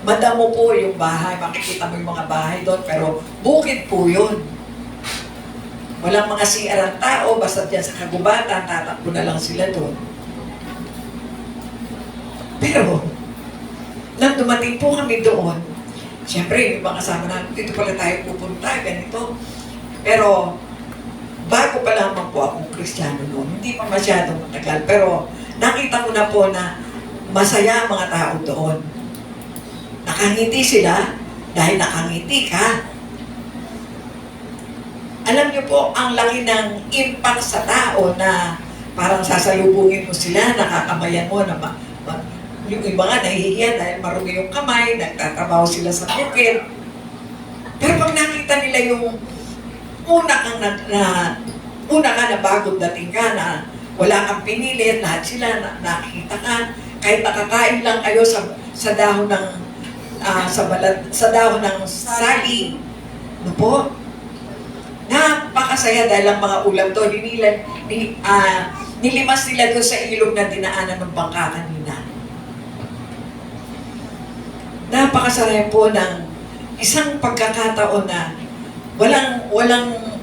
Speaker 4: madamo po yung bahay, makikita mo yung mga bahay doon, pero bukid po yun. Walang mga CR ang tao, basta dyan sa kagubatan, tatakbo na lang sila doon. Pero, nang dumating po kami doon, siyempre, yung mga kasama namin, dito pala tayo pupunta, ganito. Pero, bago pa lamang po akong Kristiyano noon, hindi pa masyadong matagal, pero nakita ko na po na masaya ang mga tao doon. Nakangiti sila dahil nakangiti ka. Alam niyo po, ang laki ng impact sa tao na parang sasalubungin mo sila, nakakamayan mo na yung iba nga nahihiyan dahil marumi yung kamay, nagtatrabaho sila sa bukid. Pero pag nakita nila yung una ka na bagong dating ka na wala kang pinilit, lahat sila nakita ka, kahit nakakain lang kayo sa dahon ng sa dahon ng saging. Ano po? Napakasaya dahil ang mga ulam to, nilimas nila doon sa ilog na dinaanan ng bangka kanina. Napakasaya po ng isang pagkakataon na walang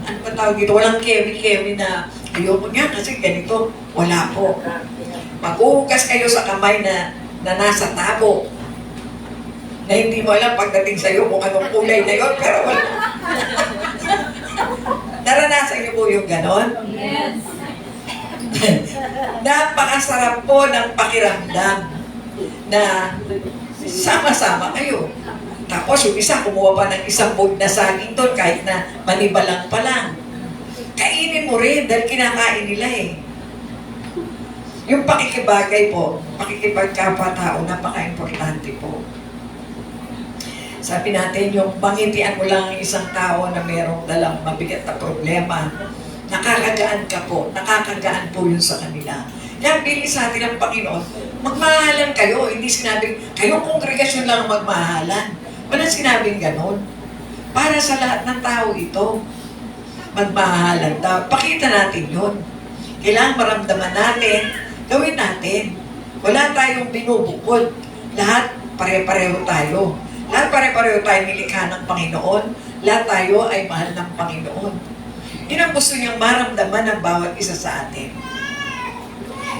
Speaker 4: ano ba tawag dito, walang kemi-kemi na ayoko niya kasi ganito, wala po. Maghuhugas kayo sa kamay na nasa tabo na hindi mo alam pagdating sa'yo kung anong kulay na yun, pero wala. Naranasan niyo po yung ganon?
Speaker 3: Yes.
Speaker 4: Napakasarap po ng pakiramdam na sama-sama kayo. Tapos yung isa, kumuha pa ng isang bog na saging doon kahit na manibalang pa lang. Kainin mo rin dahil kinakain nila eh. Yung pakikibagay po, pakikipagkapwa-tao, napaka-importante po. Sabi natin, yung pangitian mo lang ang isang tao na mayroong dalang mabigat na problema, nakakagaan ka po, nakakagaan po yun sa kanila. Kaya bilis sa atin ang Panginoon, magmahalan kayo. Hindi sinabing, kayong kongregasyon lang magmahalan. Walang sinabing ganon. Para sa lahat ng tao ito, magmahalan daw. Pakita natin yun. Kailangan maramdaman natin, gawin natin. Wala tayong binubukod. Lahat pare-pareho tayo. Lahat pare-pareho tayo nilikha ng Panginoon. Lahat tayo ay mahal ng Panginoon. Yun ang gusto niyang maramdaman ng bawat isa sa atin.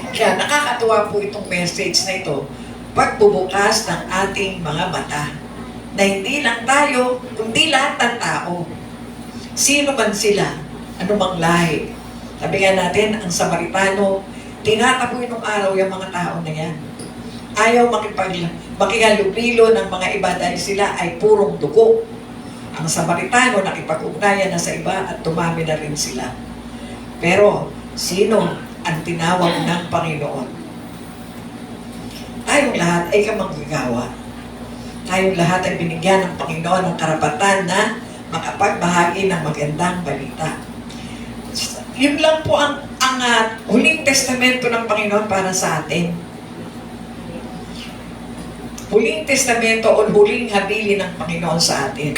Speaker 4: Kaya nakakatuwa po itong message na ito, pagbubukas ng ating mga mata. Na hindi lang tayo, kundi lahat ng tao. Sino man sila, anumang lahi. Sabi nga natin, ang Samaritano, tinataboy nung araw yung mga tao na yan. Ayaw makihalubilo ng mga iba dahil sila ay purong dugo. Ang Samaritano nakipag-ugnayan na sa iba at tumami na rin sila. Pero, sino ang tinawag ng Panginoon? Tayong lahat ay kamanggagawa. Tayong lahat ay binigyan ng Panginoon ng karapatan na makapagbahagi ng magandang balita. Yun lang po ang huling testamento ng Panginoon para sa atin. Huling testamento o huling habili ng Panginoon sa atin.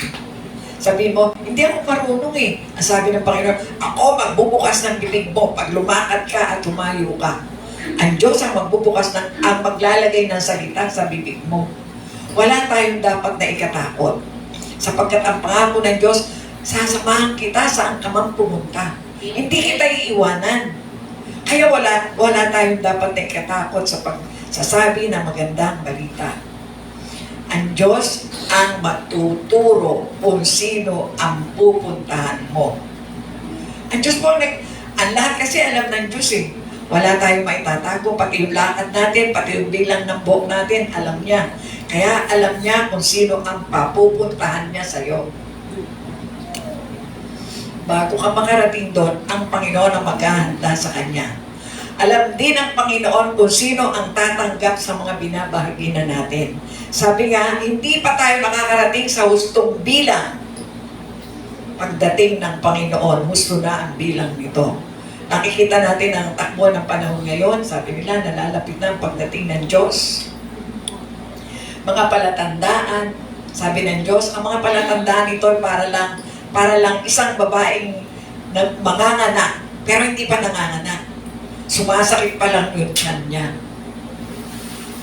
Speaker 4: Sabi mo, hindi ako marunong eh. Ang sabi ng Panginoon, ako magbubukas ng bibig mo pag lumakad ka at tumayo ka. Ang Diyos ang magbubukas ang maglalagay ng salita sa bibig mo. Wala tayong dapat na ikatakot. Sapagkat ang pangako ng Diyos, sasamahan kita saan ka man pumunta. Hindi kita iiwanan. Kaya wala tayong dapat na ikatakot sa pagsasabi ng magandang balita. Ang Diyos ang matuturo kung sino ang pupuntahan mo. Ang Diyos po, ang lahat kasi alam ng Diyos eh. Wala tayong maitatago, pati yung lakad natin, pati yung bilang ng buhok natin, alam niya. Kaya alam niya kung sino ang papupuntahan niya sa'yo. Bago ka makarating doon, ang Panginoon ang maghahanda sa Kanya. Alam din ng Panginoon kung sino ang tatanggap sa mga binabahagi na natin. Sabi nga, hindi pa tayo makakarating sa hustong bilang. Pagdating ng Panginoon, husto na ang bilang nito. Nakikita natin ang takbo ng panahon ngayon. Sabi nila, nalalapit na ang pagdating ng Diyos. Mga palatandaan, sabi ng Diyos, ang mga palatandaan ito ay para lang isang babaeng manganganak, pero hindi pa nanganganak. Sumasakit pa lang yung tiyan niya.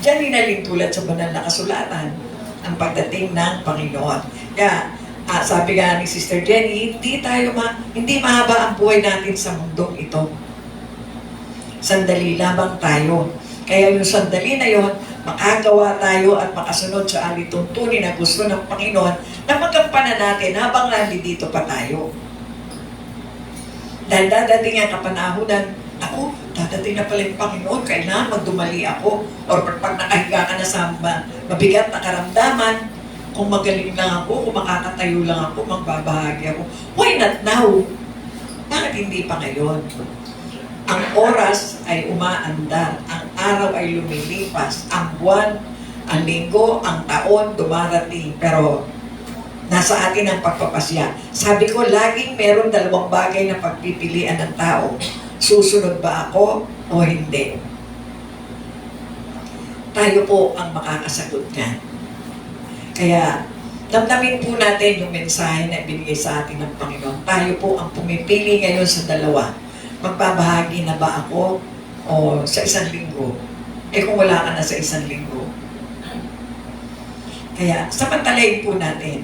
Speaker 4: Diyan hinalin tulad sa banal na kasulatan ang pagdating ng Panginoon. Kaya, sabi nga ni Sister Jenny, hindi mahaba ang buhay natin sa mundong ito. Sandali lamang tayo. Kaya yung sandali na yon, makagawa tayo at makasunod sa alituntunin na gusto ng Panginoon na magampanan natin habang nandito pa tayo. Dahil dadating ang kapanahunan, ako, dadating na pala yung Panginoon, kailangan magdumali ako. Or pag nakahiga ka na sa mabigat na karamdaman, kung magaling lang ako, kung makakatayo lang ako, magbabahagi ako. Why not now? Bakit hindi pa ngayon? Ang oras ay umaandar, ang araw ay lumilipas, ang buwan, ang linggo, ang taon dumarating. Pero nasa atin ang pagpapasya. Sabi ko, laging meron dalawang bagay na pagpipilian ng tao. Susunod ba ako o hindi? Tayo po ang makakasagot niyan. Kaya, damdamin po natin yung mensahe na binigay sa atin ng Panginoon. Tayo po ang pumipili ngayon sa dalawa. Magbabahagi na ba ako o sa isang linggo? Eh kung wala ka na sa isang linggo. Kaya, samantalayin po natin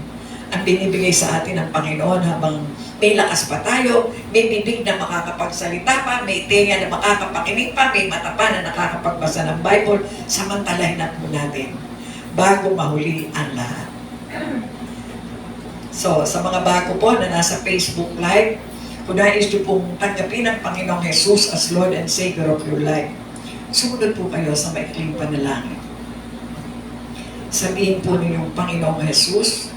Speaker 4: ang binibigay sa atin ng Panginoon habang may lakas pa tayo, may bibig na makakapagsalita pa, may tenga na makakapakinig pa, may mata pa na nakakapagbasa ng Bible, samantalahin na po natin bago mahuli ang lahat. So, sa mga bago po na nasa Facebook Live, kung nais niyo pong tanggapin ang Panginoong Jesus as Lord and Savior of your life, sumunod po kayo sa maikling panalangin. Sabihin po ninyong, Panginoong Jesus,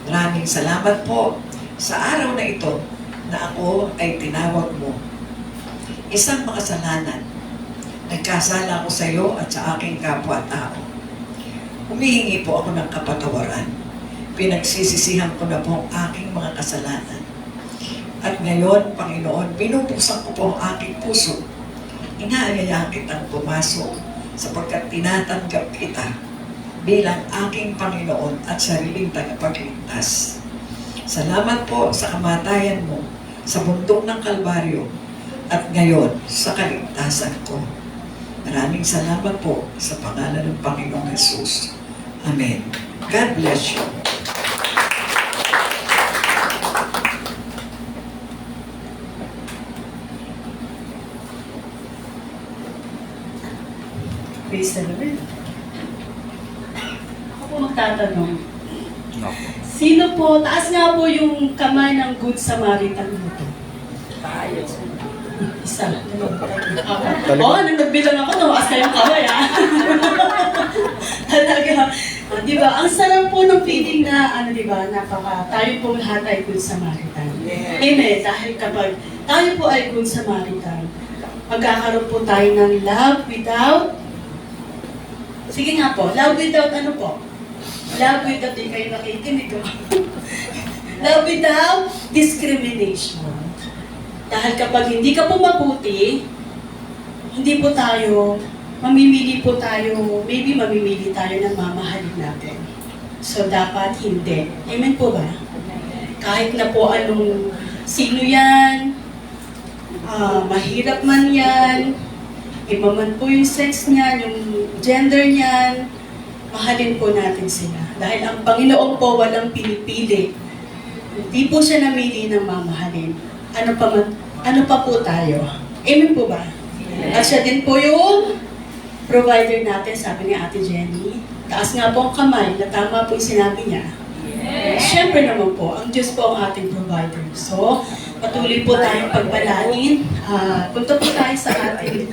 Speaker 4: maraming salamat po sa araw na ito na ako ay tinawag mo. Isang makasalanan, nagkasala ako sa iyo at sa aking kapwa-tao. Humihingi po ako ng kapatawaran. Pinagsisisihan ko na po ang aking mga kasalanan. At ngayon, Panginoon, binubuksan ko po ang aking puso. Inaanyayahan kitang pumasok sapagkat tinatanggap kita bilang aking Panginoon at sariling tagapagligtas. Salamat po sa kamatayan mo sa bundok ng Kalbaryo at ngayon sa kaligtasan ko. Maraming salamat po sa pangalan ng Panginoong Jesus. Amen. God bless you.
Speaker 1: Praise the Lord. Ako po magtatanong. Sino po, taas nga po yung kamay ng Good Samaritan dito? Tayo. Isa. Oo, nung nagbilang ako, tumaas na yung kamay, ha? Talaga. Di ba? Ang sarap po ng feeling na, di ba, tayo po lahat ay Good Samaritan. Amen. Dahil kapag tayo po ay Good Samaritan, magkakaroon po tayo ng love without. Sige nga po, love without ano po? Love without, di kayo nakikinig. Love without discrimination. Dahil kapag hindi ka po mabuti, hindi po tayo, mamimili tayo ng mamahalin natin. So dapat hindi. Amen po ba? Kahit na po anong sino yan, mahirap man yan, iba man po yung sex niyan, yung gender niyan, mahalin po natin sila. Dahil ang Panginoon po walang pinipili. Hindi po siya namili ng mamahalin. Ano pa po tayo? Amen po ba? At siya din po yung provider natin, sabi ni Ate Jenny. Taas nga po ang kamay, na tama po yung sinabi niya. Siyempre naman po, ang Diyos po ang ating provider. So, patuloy po tayong pagbalangin. Punta po tayo sa ating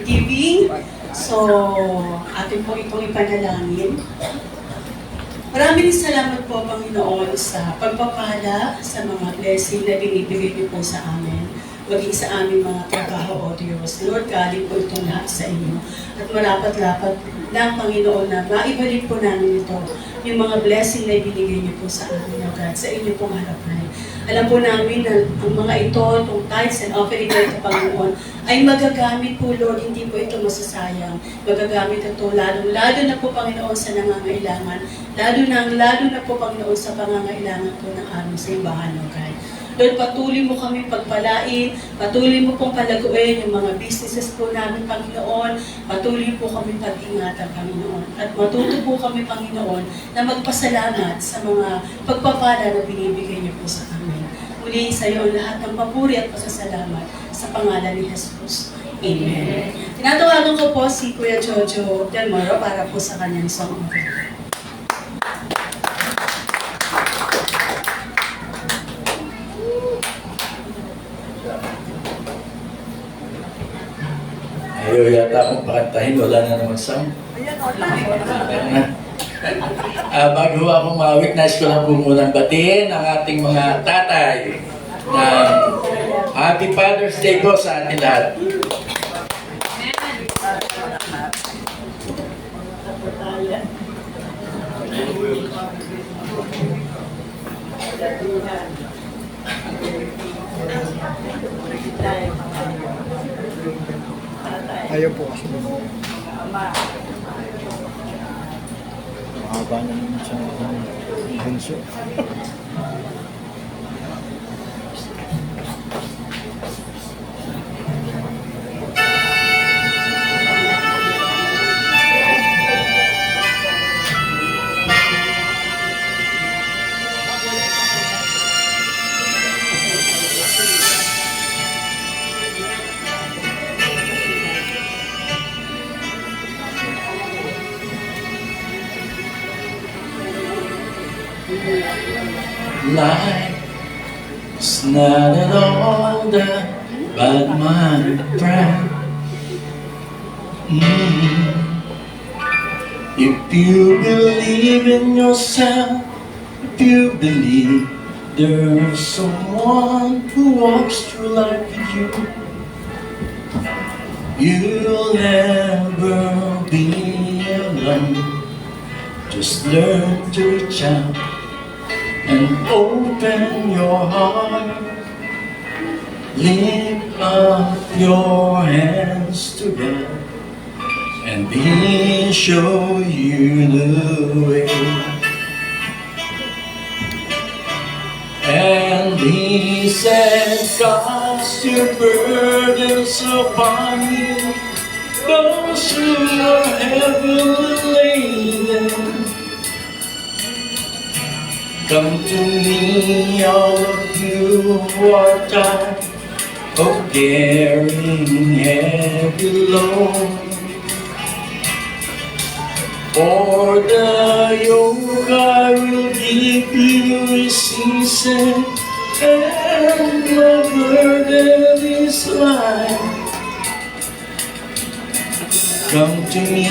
Speaker 1: giving. So, atin po itong ipanalangin. Maraming salamat po, Panginoon, sa pagpapala, sa mga blessing na binibigay niyo po sa amin. Maging sa aming mga trabaho, O Diyos. Lord, galing po itong lahat sa inyo. At marapat-rapat lang, Panginoon, na maibalik po namin ito. Yung mga blessing na ibinigay niyo po sa amin, O God, sa inyo pong harapan. Alam po namin na ang mga ito, itong tithes and offering na ito, Panginoon, ay magagamit po, Lord, hindi po ito masasayang. Magagamit ito lalo na po, Panginoon, sa nangangailangan. Lalo na po, Panginoon, sa pangangailangan po ng aming simbahan, O God. Lord, patuloy mo kami pagpalain, patuloy mo pong palaguin yung mga businesses po namin, Panginoon, patuloy po kami pag-ingatan, Panginoon. At matuto po kami, Panginoon, na magpasalamat sa mga pagpapala na binibigay niyo po sa amin. Muli sa iyo lahat ng papuri at pasasalamat sa pangalan ni Jesus. Amen. Tinatawagan ko po si Kuya Jojo Del Moro para po sa kanyang song.
Speaker 8: Ayaw yata akong pakantahin, wala na naman sound. Bago ako mawit, nais ko lang po munang batiin ang ating mga tatay na Happy Father's Day po sa ating lahat.
Speaker 2: Ayaw po kasi. Mahaba na naman siya ng bunso.
Speaker 8: Life's not at all that bad, my friend. If you believe in yourself, if you believe there's someone who walks through life with you, you'll never be alone. Just learn to reach out and open your heart. Lift up your hands together, and He'll show you the way. And He said, cast your burdens upon me, those who are heavily laden. Come to me, all of you who are tired of carrying heavy load. For the yoke I will give you is easy, and my burden is light. Come to me,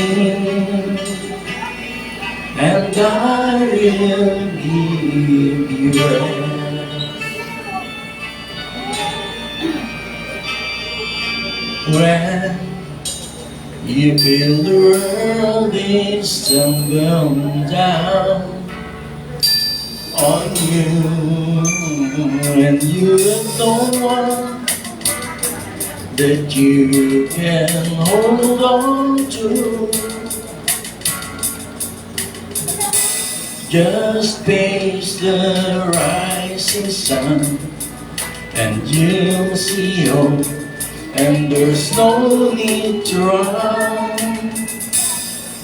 Speaker 8: and I will give you rest. When you feel the world is tumbling down on you, and you have no one that you can hold on to, just face the rising sun, and you'll see hope, and there's no need to run.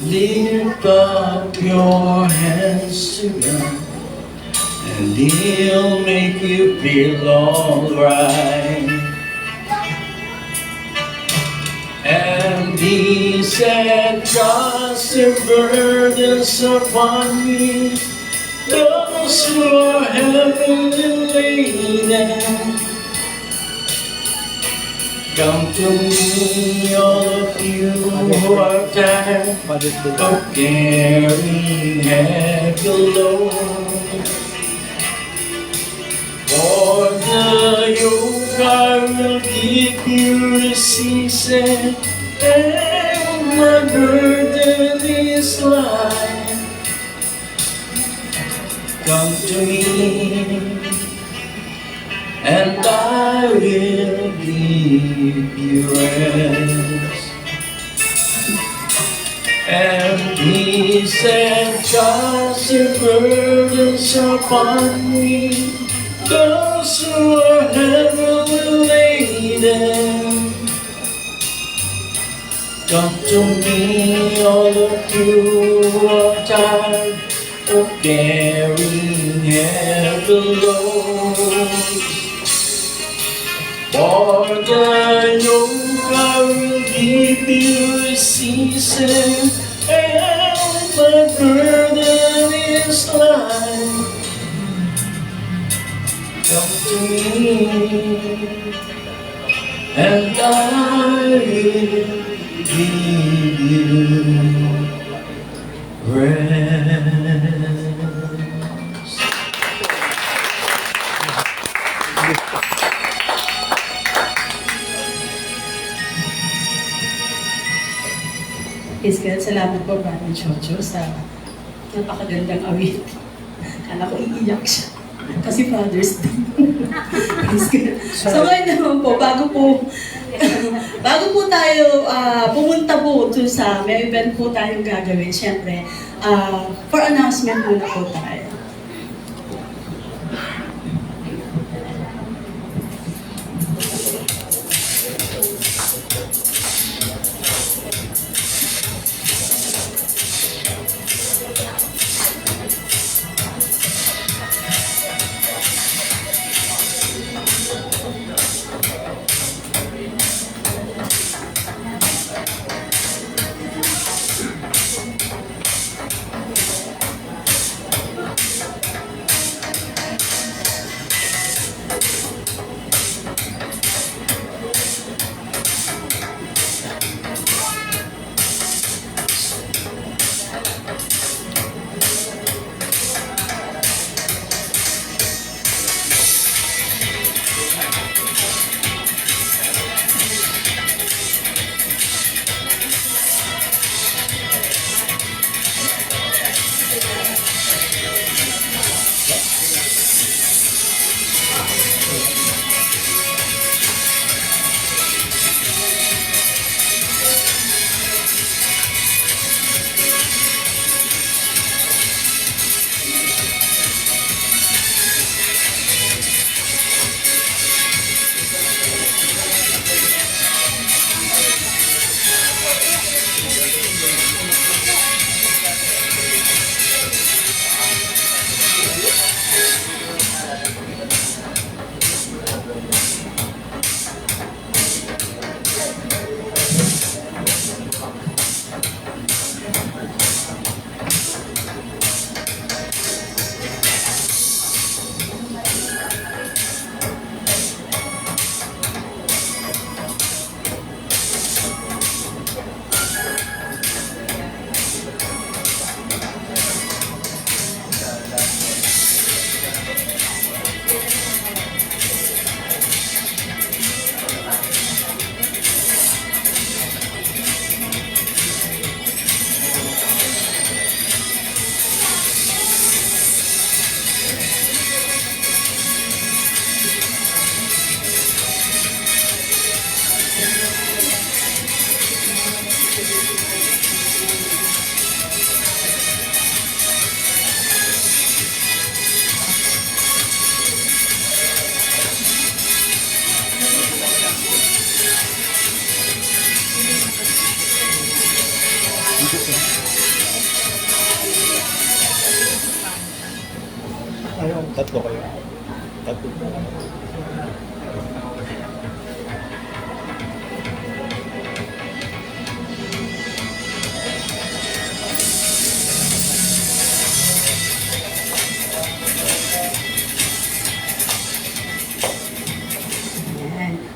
Speaker 8: Lift up your hands to God, and He'll make you feel alright. And He said, cast your burdens upon me, those who are heavily laden. Come to me, all of you who are tired of carrying heavy load. For the yoke I will give you is easy, and my burden is light. Come to me, and I will give you rest. And He said, cast your burdens upon me, those who are heavily laden. Come to me, all of you who are tired of carrying heavy loads. For the yoke I every season, and my burden is light. Come to me, and I will give you rest.
Speaker 1: Praise God, salamat po, Brother Chocho, sa napakagandang awit. Kala ko iiyak siya. Kasi Father's Day. Praise God. So ngayon naman po, bago po tayo pumunta po to sa may event po tayong gagawin, syempre, for announcement muna po tayo.
Speaker 2: Ayaw, tatlo kayo. Tatlo.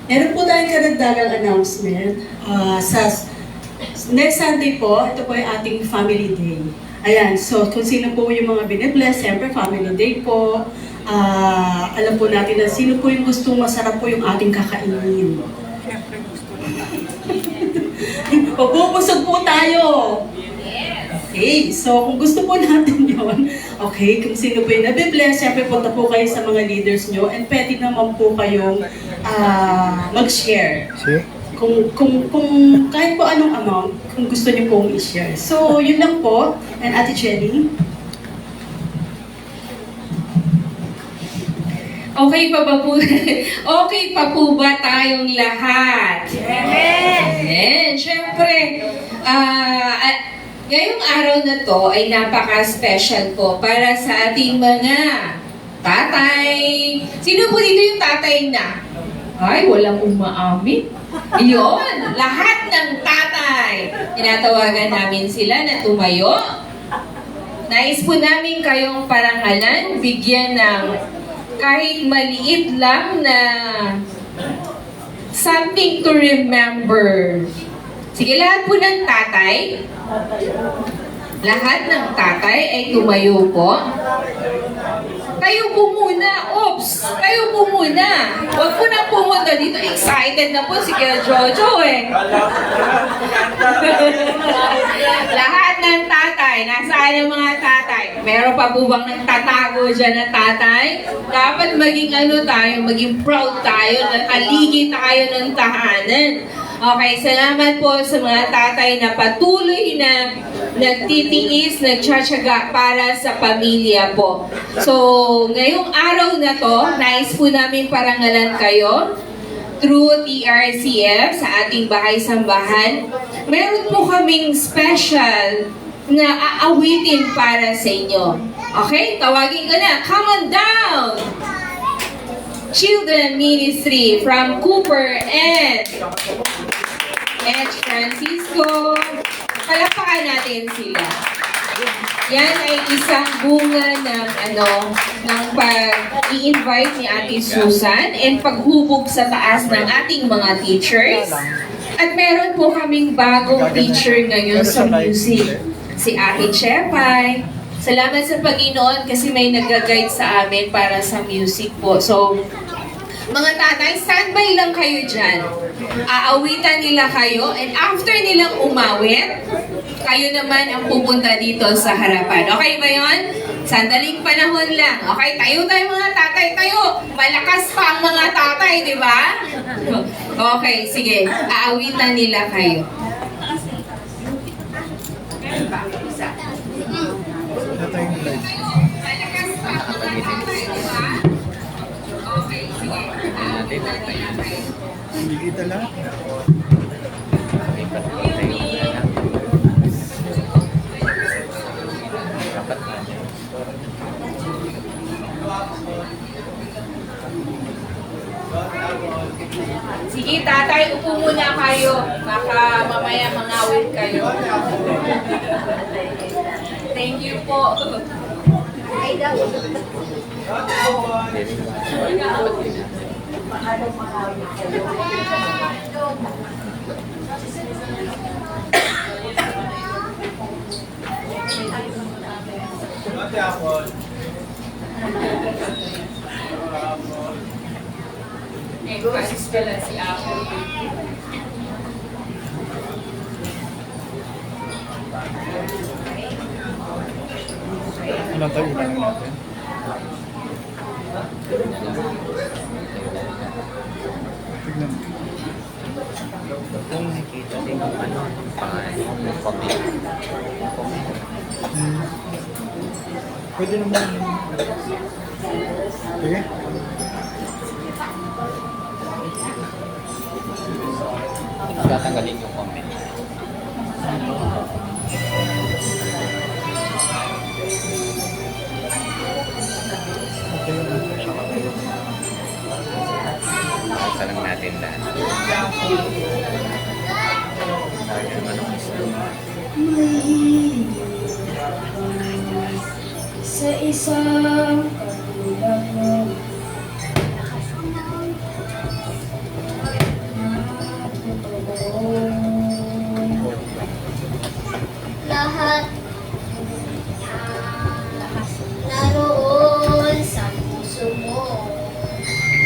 Speaker 1: Meron po tayong karagdagang announcement. Sa next Sunday po, ito po yung ating Family Day. Ayan, so kung sino po yung mga binibless, siyempre Family Day po. Alam po natin na sino po yung gustong masarap po yung ating kakainin. Pagpupusog po tayo. Okay, so kung gusto po natin yun, okay, kung sino po yung nabibless, siyempre punta po kayo sa mga leaders nyo and pwede naman po kayong mag-share. Kung kahit po anong amount, kung gusto niyo pong i-share. So, yun lang po. And Ate Jenny?
Speaker 5: Okay pa ba po? Okay pa po ba tayong lahat? Amen! Siyempre, ngayong araw na to ay napaka-special po para sa ating mga tatay. Sino po dito yung tatay na? Ay, walang umaamin. Yun, lahat ng tatay. Tinatawagan namin sila na tumayo. Nais po namin kayong parangalan, bigyan ng kahit maliit lang na something to remember. Sige, lahat po ng tatay. Lahat ng tatay ay tumayo po. Tayo po muna. Oops! Tayo po muna. Huwag po na pumunta dito. Excited na po si Kuya Jojo eh. Lahat ng tatay. Nasaan ang mga tatay? Meron pa po bang nagtatago dyan na tatay? Dapat maging maging proud tayo, nakaligi tayo ng tahanan. Okay, salamat po sa mga tatay na patuloy na nagtitiis, nagtsatsaga para sa pamilya po. So, ngayong araw na to, nais po namin parangalan kayo through TRCF sa ating bahay-sambahan. Meron po kaming special na aawitin para sa inyo. Okay, tawagin ko na. Come on down! Children Ministry from Cooper and Francisco. Palakpakan natin sila. Yan ay isang bunga ng pag-i-invite ni Ate Susan and paghubog sa taas ng ating mga teachers. At meron po kaming bagong teacher ngayon sa music, si Ate Chepay. Salamat sa Panginoon kasi may nag-guide sa amin para sa music po. So, mga tatay, standby lang kayo dyan. Aawitan nila kayo and after nilang umawit, kayo naman ang pupunta dito sa harapan. Okay ba yun? Sandaling panahon lang. Okay, tayo mga tatay, tayo. Malakas pa ang mga tatay, di ba? Okay, sige. Aawitan nila kayo. Isa. Malakas pa ang mga tatay, di ba? Okay, sige. Aawitan nila kayo.
Speaker 2: Kita lang.
Speaker 5: Sige, tatay, upo muna kayo. Baka mamaya mangawin kayo. Thank you po. Emphasis pala si Apple.
Speaker 2: Ilan tayo ulang natin? Tignan mo.
Speaker 6: Kung nakikita din yung pangalan yung comment.
Speaker 2: Pwede naman. Okay?
Speaker 6: Tatanggalin yung comment. Basta lang natin lahat.
Speaker 3: Sa isang katulad mo, lahat naroon sa puso mo.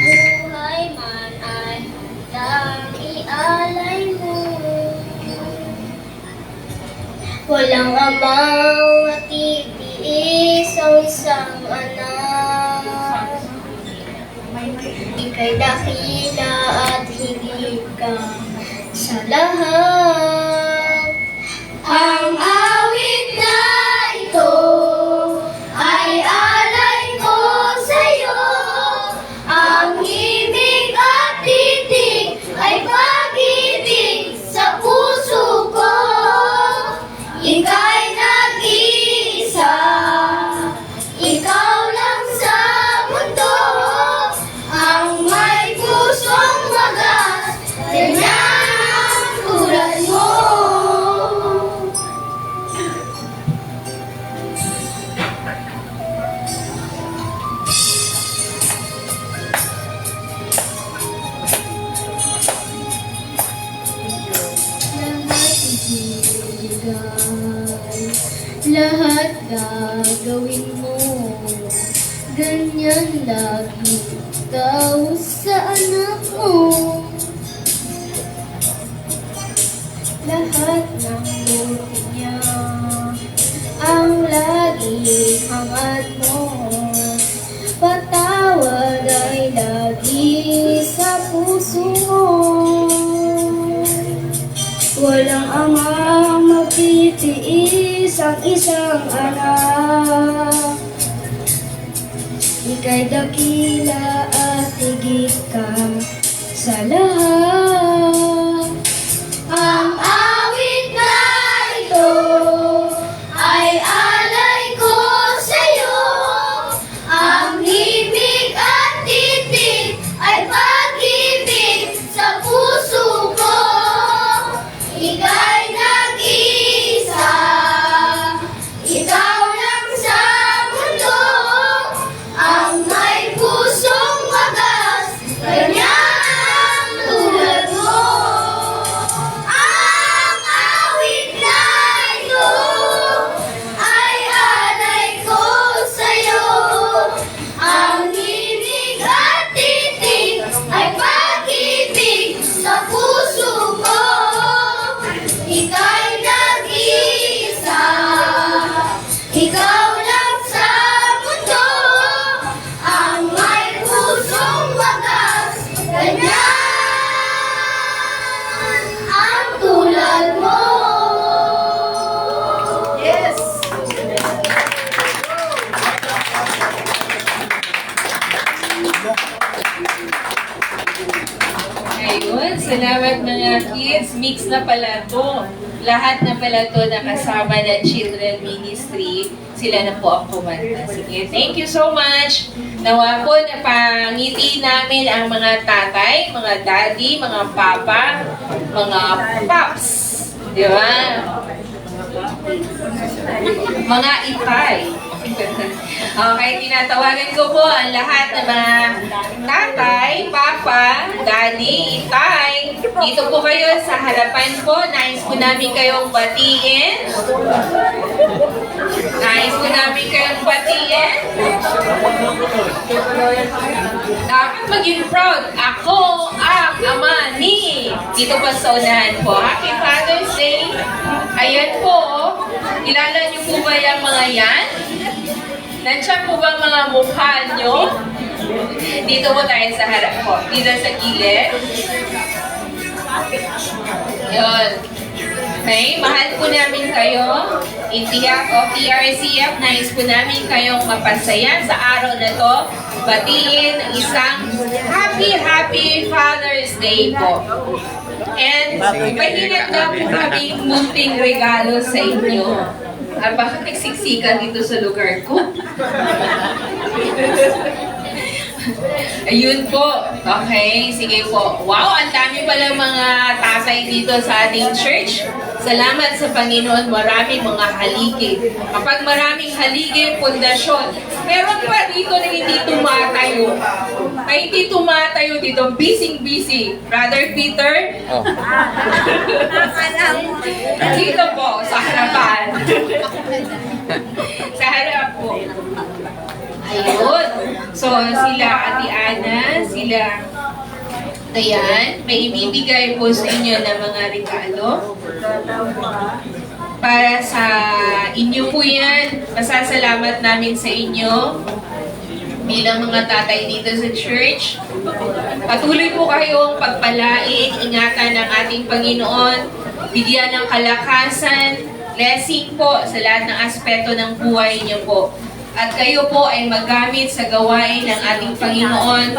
Speaker 3: Buhay man ay lang ialay mo. Walang amang matitiis ang isang anak. Ika'y dakila at higit ka sa lahat. Ang awit na ito ay alay ko sa'yo. Ang ibig at titig ay pag-ibig sa puso ko. Ika'y nag-iisa, ikaw lang sa mundo. Ang may pusong magas, ganyan. lahat gagawin mo. Ganyan lagi ikaw sa anak mo. Lahat ng buti niya ang laging hangad mo. Patawad ay lagi sa puso mo. Walang amang magtitiis ang isang anak. Ika'y dakila at higit ka sa lahat. Ang awit na ito ay alay ko sa'yo. Ang himig at titig ay pag-ibig sa puso ko. Ika'y nag-iisa, ikaw lang sa mundo. Ang may pusong wagas, kanyang tulad mo. Ang awit na ito ay alay ko sa'yo. Ang himig at titig ay pag-ibig sa puso ko. Ika'y nag-iisa, ikaw lang sa mundo. Ang may pusong wagas, ganyan ang tulad mo. Yes!
Speaker 5: Ayun, salamat mga kids. Mix na pala to. Lahat na pala to nakasama ng Children Ministry. Sila na po ang kumanta. Sige, thank you so much. Nawa po na pangiti namin ang mga tatay, mga daddy, mga papa, mga paps. Di ba? Mga itay. Okay, tinatawagan ko po ang lahat ng mga tatay, papa, daddy, itay. Dito po kayo sa harapan po. Nais po namin kayong batiin. Nais po namin kayong batiin. Dapat maging proud. Ako ang ama ni. Dito po sa unahan po. Happy Father's Day. Ayan po. Kilala niyo po ba yung mga yan? Nandiyan po ba mga mukha nyo? Dito po tayo sa harap po. Dito sa gilid. Yun. Okay, mahal po namin kayo. In behalf of TRCF, nais po namin kayong mapasaya sa araw na to. Batiin isang Happy Father's Day po. And mahinat na po kaming munting regalo sa inyo. Bakit nagsiksikan dito sa lugar ko? Ayun po. Okay, sige po. Wow, ang dami pala mga tatay dito sa ating church. Salamat sa Panginoon, maraming mga haligi. Kapag maraming haligi, pundasyon. Meron pa dito na hindi tumatayo. Ay, hindi tumatayo dito. Busy. Brother Peter? Oh. Dito po, sa harapan. Sa harap po. Ayun. So, sila Ate Ana, sila Dayan, may ibibigay po sa inyo ng mga regalo. Para sa inyo po yan, masasalamat namin sa inyo bilang mga tatay dito sa church. Patuloy po kayong pagpalain, ingatan ng ating Panginoon, bigyan ng kalakasan, blessing po sa lahat ng aspeto ng buhay niyo po. At kayo po ay magamit sa gawain ng ating Panginoon,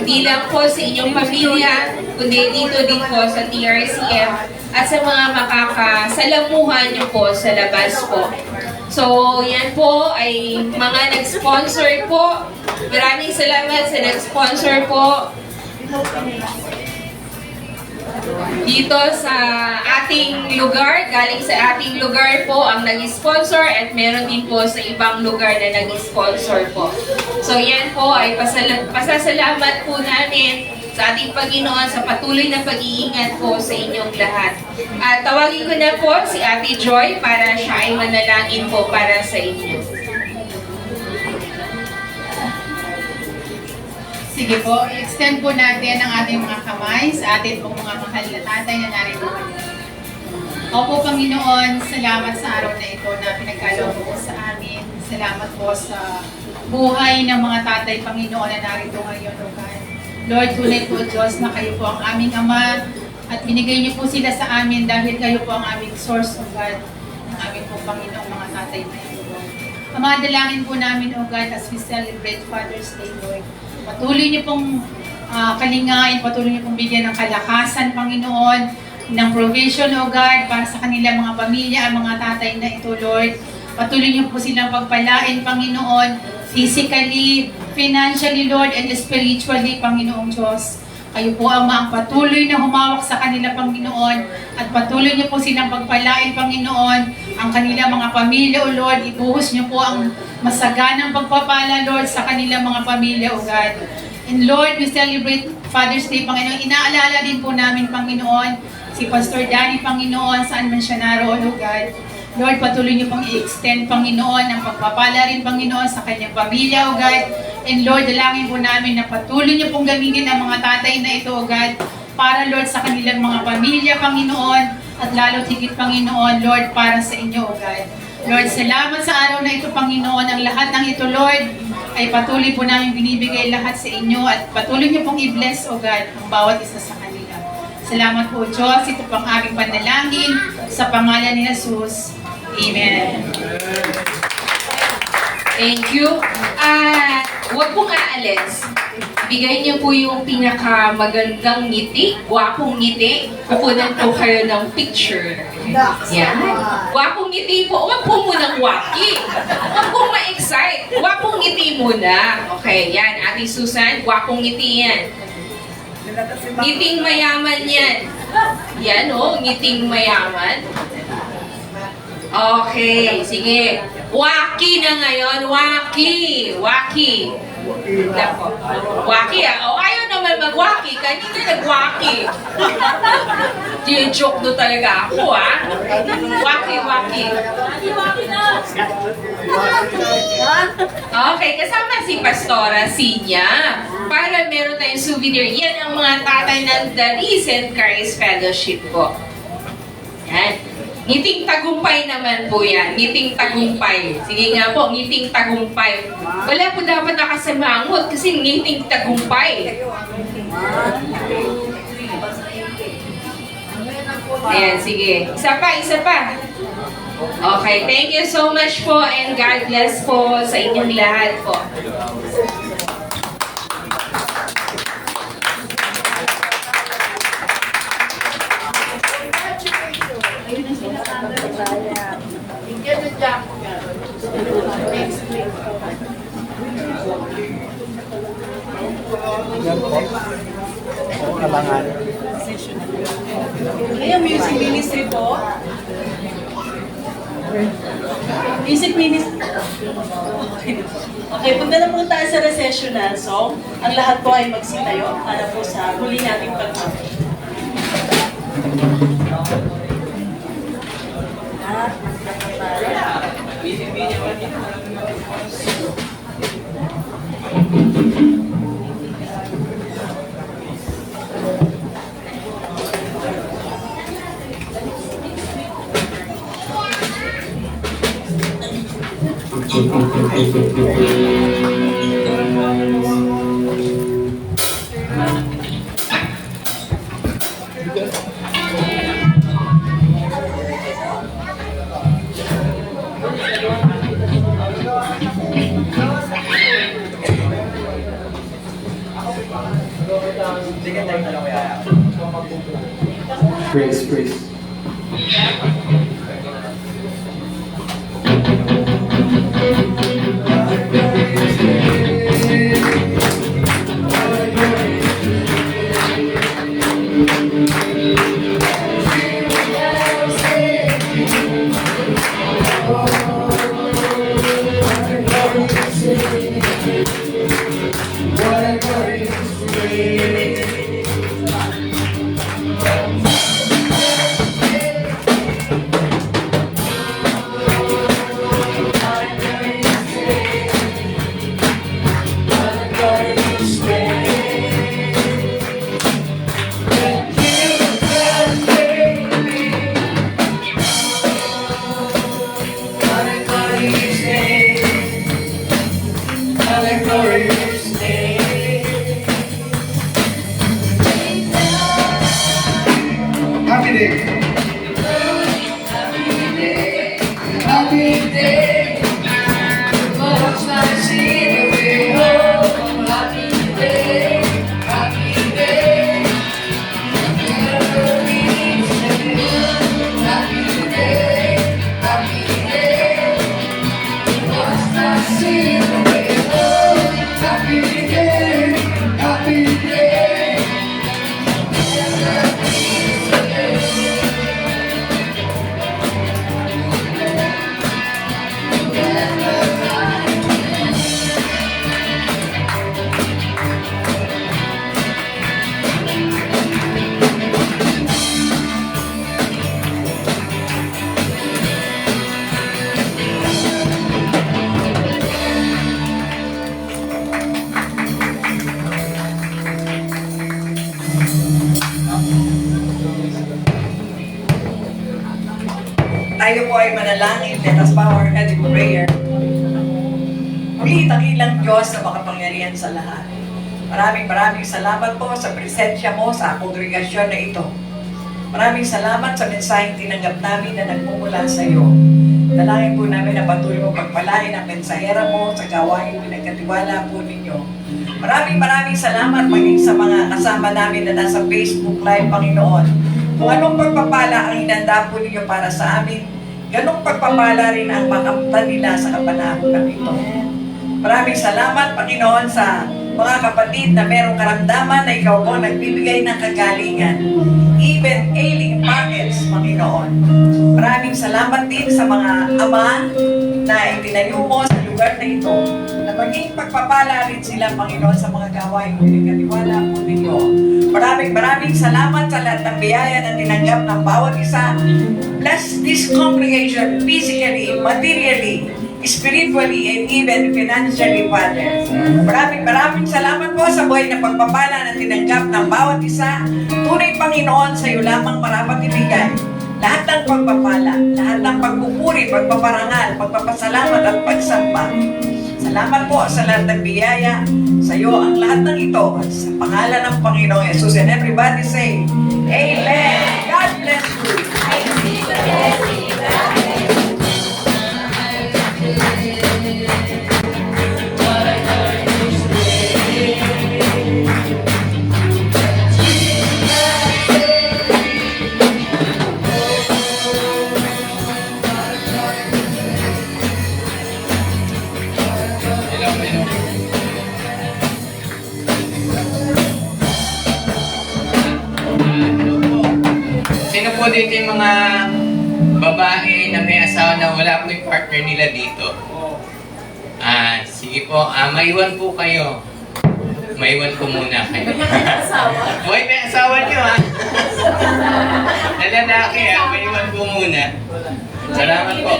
Speaker 5: hindi lang po sa inyong pamilya, kundi dito din po sa TRCF at sa mga makakasalamuhan niyo po sa labas po. So, yan po ay mga nag-sponsor po. Maraming salamat sa nag-sponsor po. Dito sa ating lugar, galing sa ating lugar po ang nag-sponsor at meron din po sa ibang lugar na nag-sponsor po. So yan po ay pasasalamat po namin sa ating Panginoon, sa patuloy na pag-iingat po sa inyong lahat. At tawagin ko na po si Ate Joy para siya ay manalangin po para sa inyo.
Speaker 9: Sige po, i-extend po natin ang ating mga kamay sa ating pong mga mahal na tatay na narito ngayon. Opo, Panginoon, salamat sa araw na ito na pinagkaloob mo sa amin. Salamat po sa buhay ng mga tatay, Panginoon, na narito ngayon, O God. Lord, tunay po, Diyos, na kayo po ang aming Ama at binigay niyo po sila sa amin dahil kayo po ang aming source, O God, ng aming po, Panginoon, mga tatay na ito, Lord. Ang mga dalangin po namin, O God, as we celebrate Father's Day, Lord. Patuloy niyo pong kalingain, patuloy niyo pong bigyan ng kalakasan, Panginoon, ng provision, O God, para sa kanilang mga pamilya, ang mga tatay na ito, Lord. Patuloy niyo po silang pagpalain, Panginoon, physically, financially, Lord, and spiritually, Panginoong Diyos. Kayo po ang patuloy na humawak sa kanila, Panginoon, at patuloy niyo po silang pagpalain, Panginoon, ang kanilang mga pamilya, O Lord. Ibuhos niyo po ang masaganang pagpapala, Lord, sa kanilang mga pamilya, O God. And Lord, we celebrate Father's Day, Panginoon. Inaalala din po namin, Panginoon, si Pastor Danny, Panginoon, saan man siya naroon, O God. Lord, patuloy niyo pong i-extend, Panginoon, ang pagpapala rin, Panginoon, sa kanyang pamilya, O God. And Lord, dalangin po namin na patuloy niyo pong gamitin ang mga tatay na ito, O God, para, Lord, sa kanilang mga pamilya, Panginoon, at lalo tigit, Panginoon, Lord, para sa inyo, O God. Lord, salamat sa araw na ito, Panginoon. Ang lahat ng ito, Lord, ay patuloy po namin binibigay lahat sa inyo at patuloy niyo pong i-bless, O God, ang bawat isa sa kanila. Salamat po, Diyos. Ito pang aming panalangin sa pangalan ni Jesus. Amen.
Speaker 5: Thank you. At huwag pong aalis. Bigay niyo po yung pinakamagandang ngiti, gwapong ngiti. Kukunan po kayo ng picture. Yan. Gwapong ngiti po. Huwag po munang waki. Huwag pong ma-excite. Gwapong ngiti muna. Okay, yan. Ate Susan, gwapong ngiti yan. Ngiting mayaman yan. Yan o, ngiting mayaman. Okay, sige. Waki na ngayon. Waki. Waki. Nako. Waki ah. O, ayaw naman mag-waki. Kanina nag-waki. Joke do talaga ako ah. Waki, waki. Okay, kasama si Pastora Sinya. Para meron tayong souvenir. Yan ang mga tatay ng The Recent Caris Fellowship po. Yan. Ngiting tagumpay naman po yan. Ngiting tagumpay. Sige nga po, ngiting tagumpay. Wala po dapat nakasamangot kasi ngiting tagumpay. Ayan, sige. Isa pa, isa pa. Okay, thank you so much po and God bless po sa inyong lahat po.
Speaker 2: Abangan.
Speaker 1: Ayun, music ministry po. Music ministry. Okay, punta na po tayo sa recessional song. Ang lahat po ay magsitayo para po sa huli nating pagmamay.
Speaker 2: Praise, praise.
Speaker 3: What a glorious day. day. Watch my shit away home. Happy day, happy day. Happy day, happy day. Watch my shit away home. Happy day, happy day.
Speaker 4: Tayo po ay manalangin, let us bow our head in prayer. Muli, dakilang Diyos na makapangyarihan sa lahat. Maraming salamat po sa presensya mo sa kongregasyon na ito. Maraming salamat sa mensaheng tinanggap namin na nagmumula sa iyo. Dalangin po namin na patuloy mo pagpalain ang mensahera mo sa gawain pinagkatiwala po ninyo. Maraming salamat maging sa mga kasama namin na nasa Facebook Live, Panginoon. Kung anong pagpapala ang inanda po ninyo para sa amin, ganong pagpapala rin ang makamtan nila sa kapanahonan ito. Maraming salamat, Panginoon, sa mga kapatid na merong karamdaman na ikaw po nagbibigay ng kagalingan. Even ailing parents, Panginoon. Maraming salamat din sa mga ama na itinayo mo sa lugar na ito na maging pagpapala rin sila, Panginoon, sa mga gawain pinagkatiwala po ninyo. Maraming salamat sa lahat ng biyaya na tinanggap ng bawat isa. Bless this congregation physically, materially, spiritually, and even financially, Father. Maraming salamat po sa buhay na pagpapala na tinanggap ng bawat isa. Tunay, Panginoon, sa iyo lamang marapat ibigay. Lahat ng pagpapala, lahat ng pagpupuri, pagpaparangal, pagpapasalamat at pagsamba. Salamat po sa lahat ng biyaya. Sa iyo ang lahat ng ito. At sa pangalan ng Panginoong Jesus. And everybody say, Amen. God bless you.
Speaker 6: Sino po dito yung mga babae na may asawa na wala po yung partner nila dito? Sige po, maiwan po kayo. Maiwan ko muna kayo. Boy, may asawa nyo ha. Na lalaki ha, maiwan ko muna. Salamat po.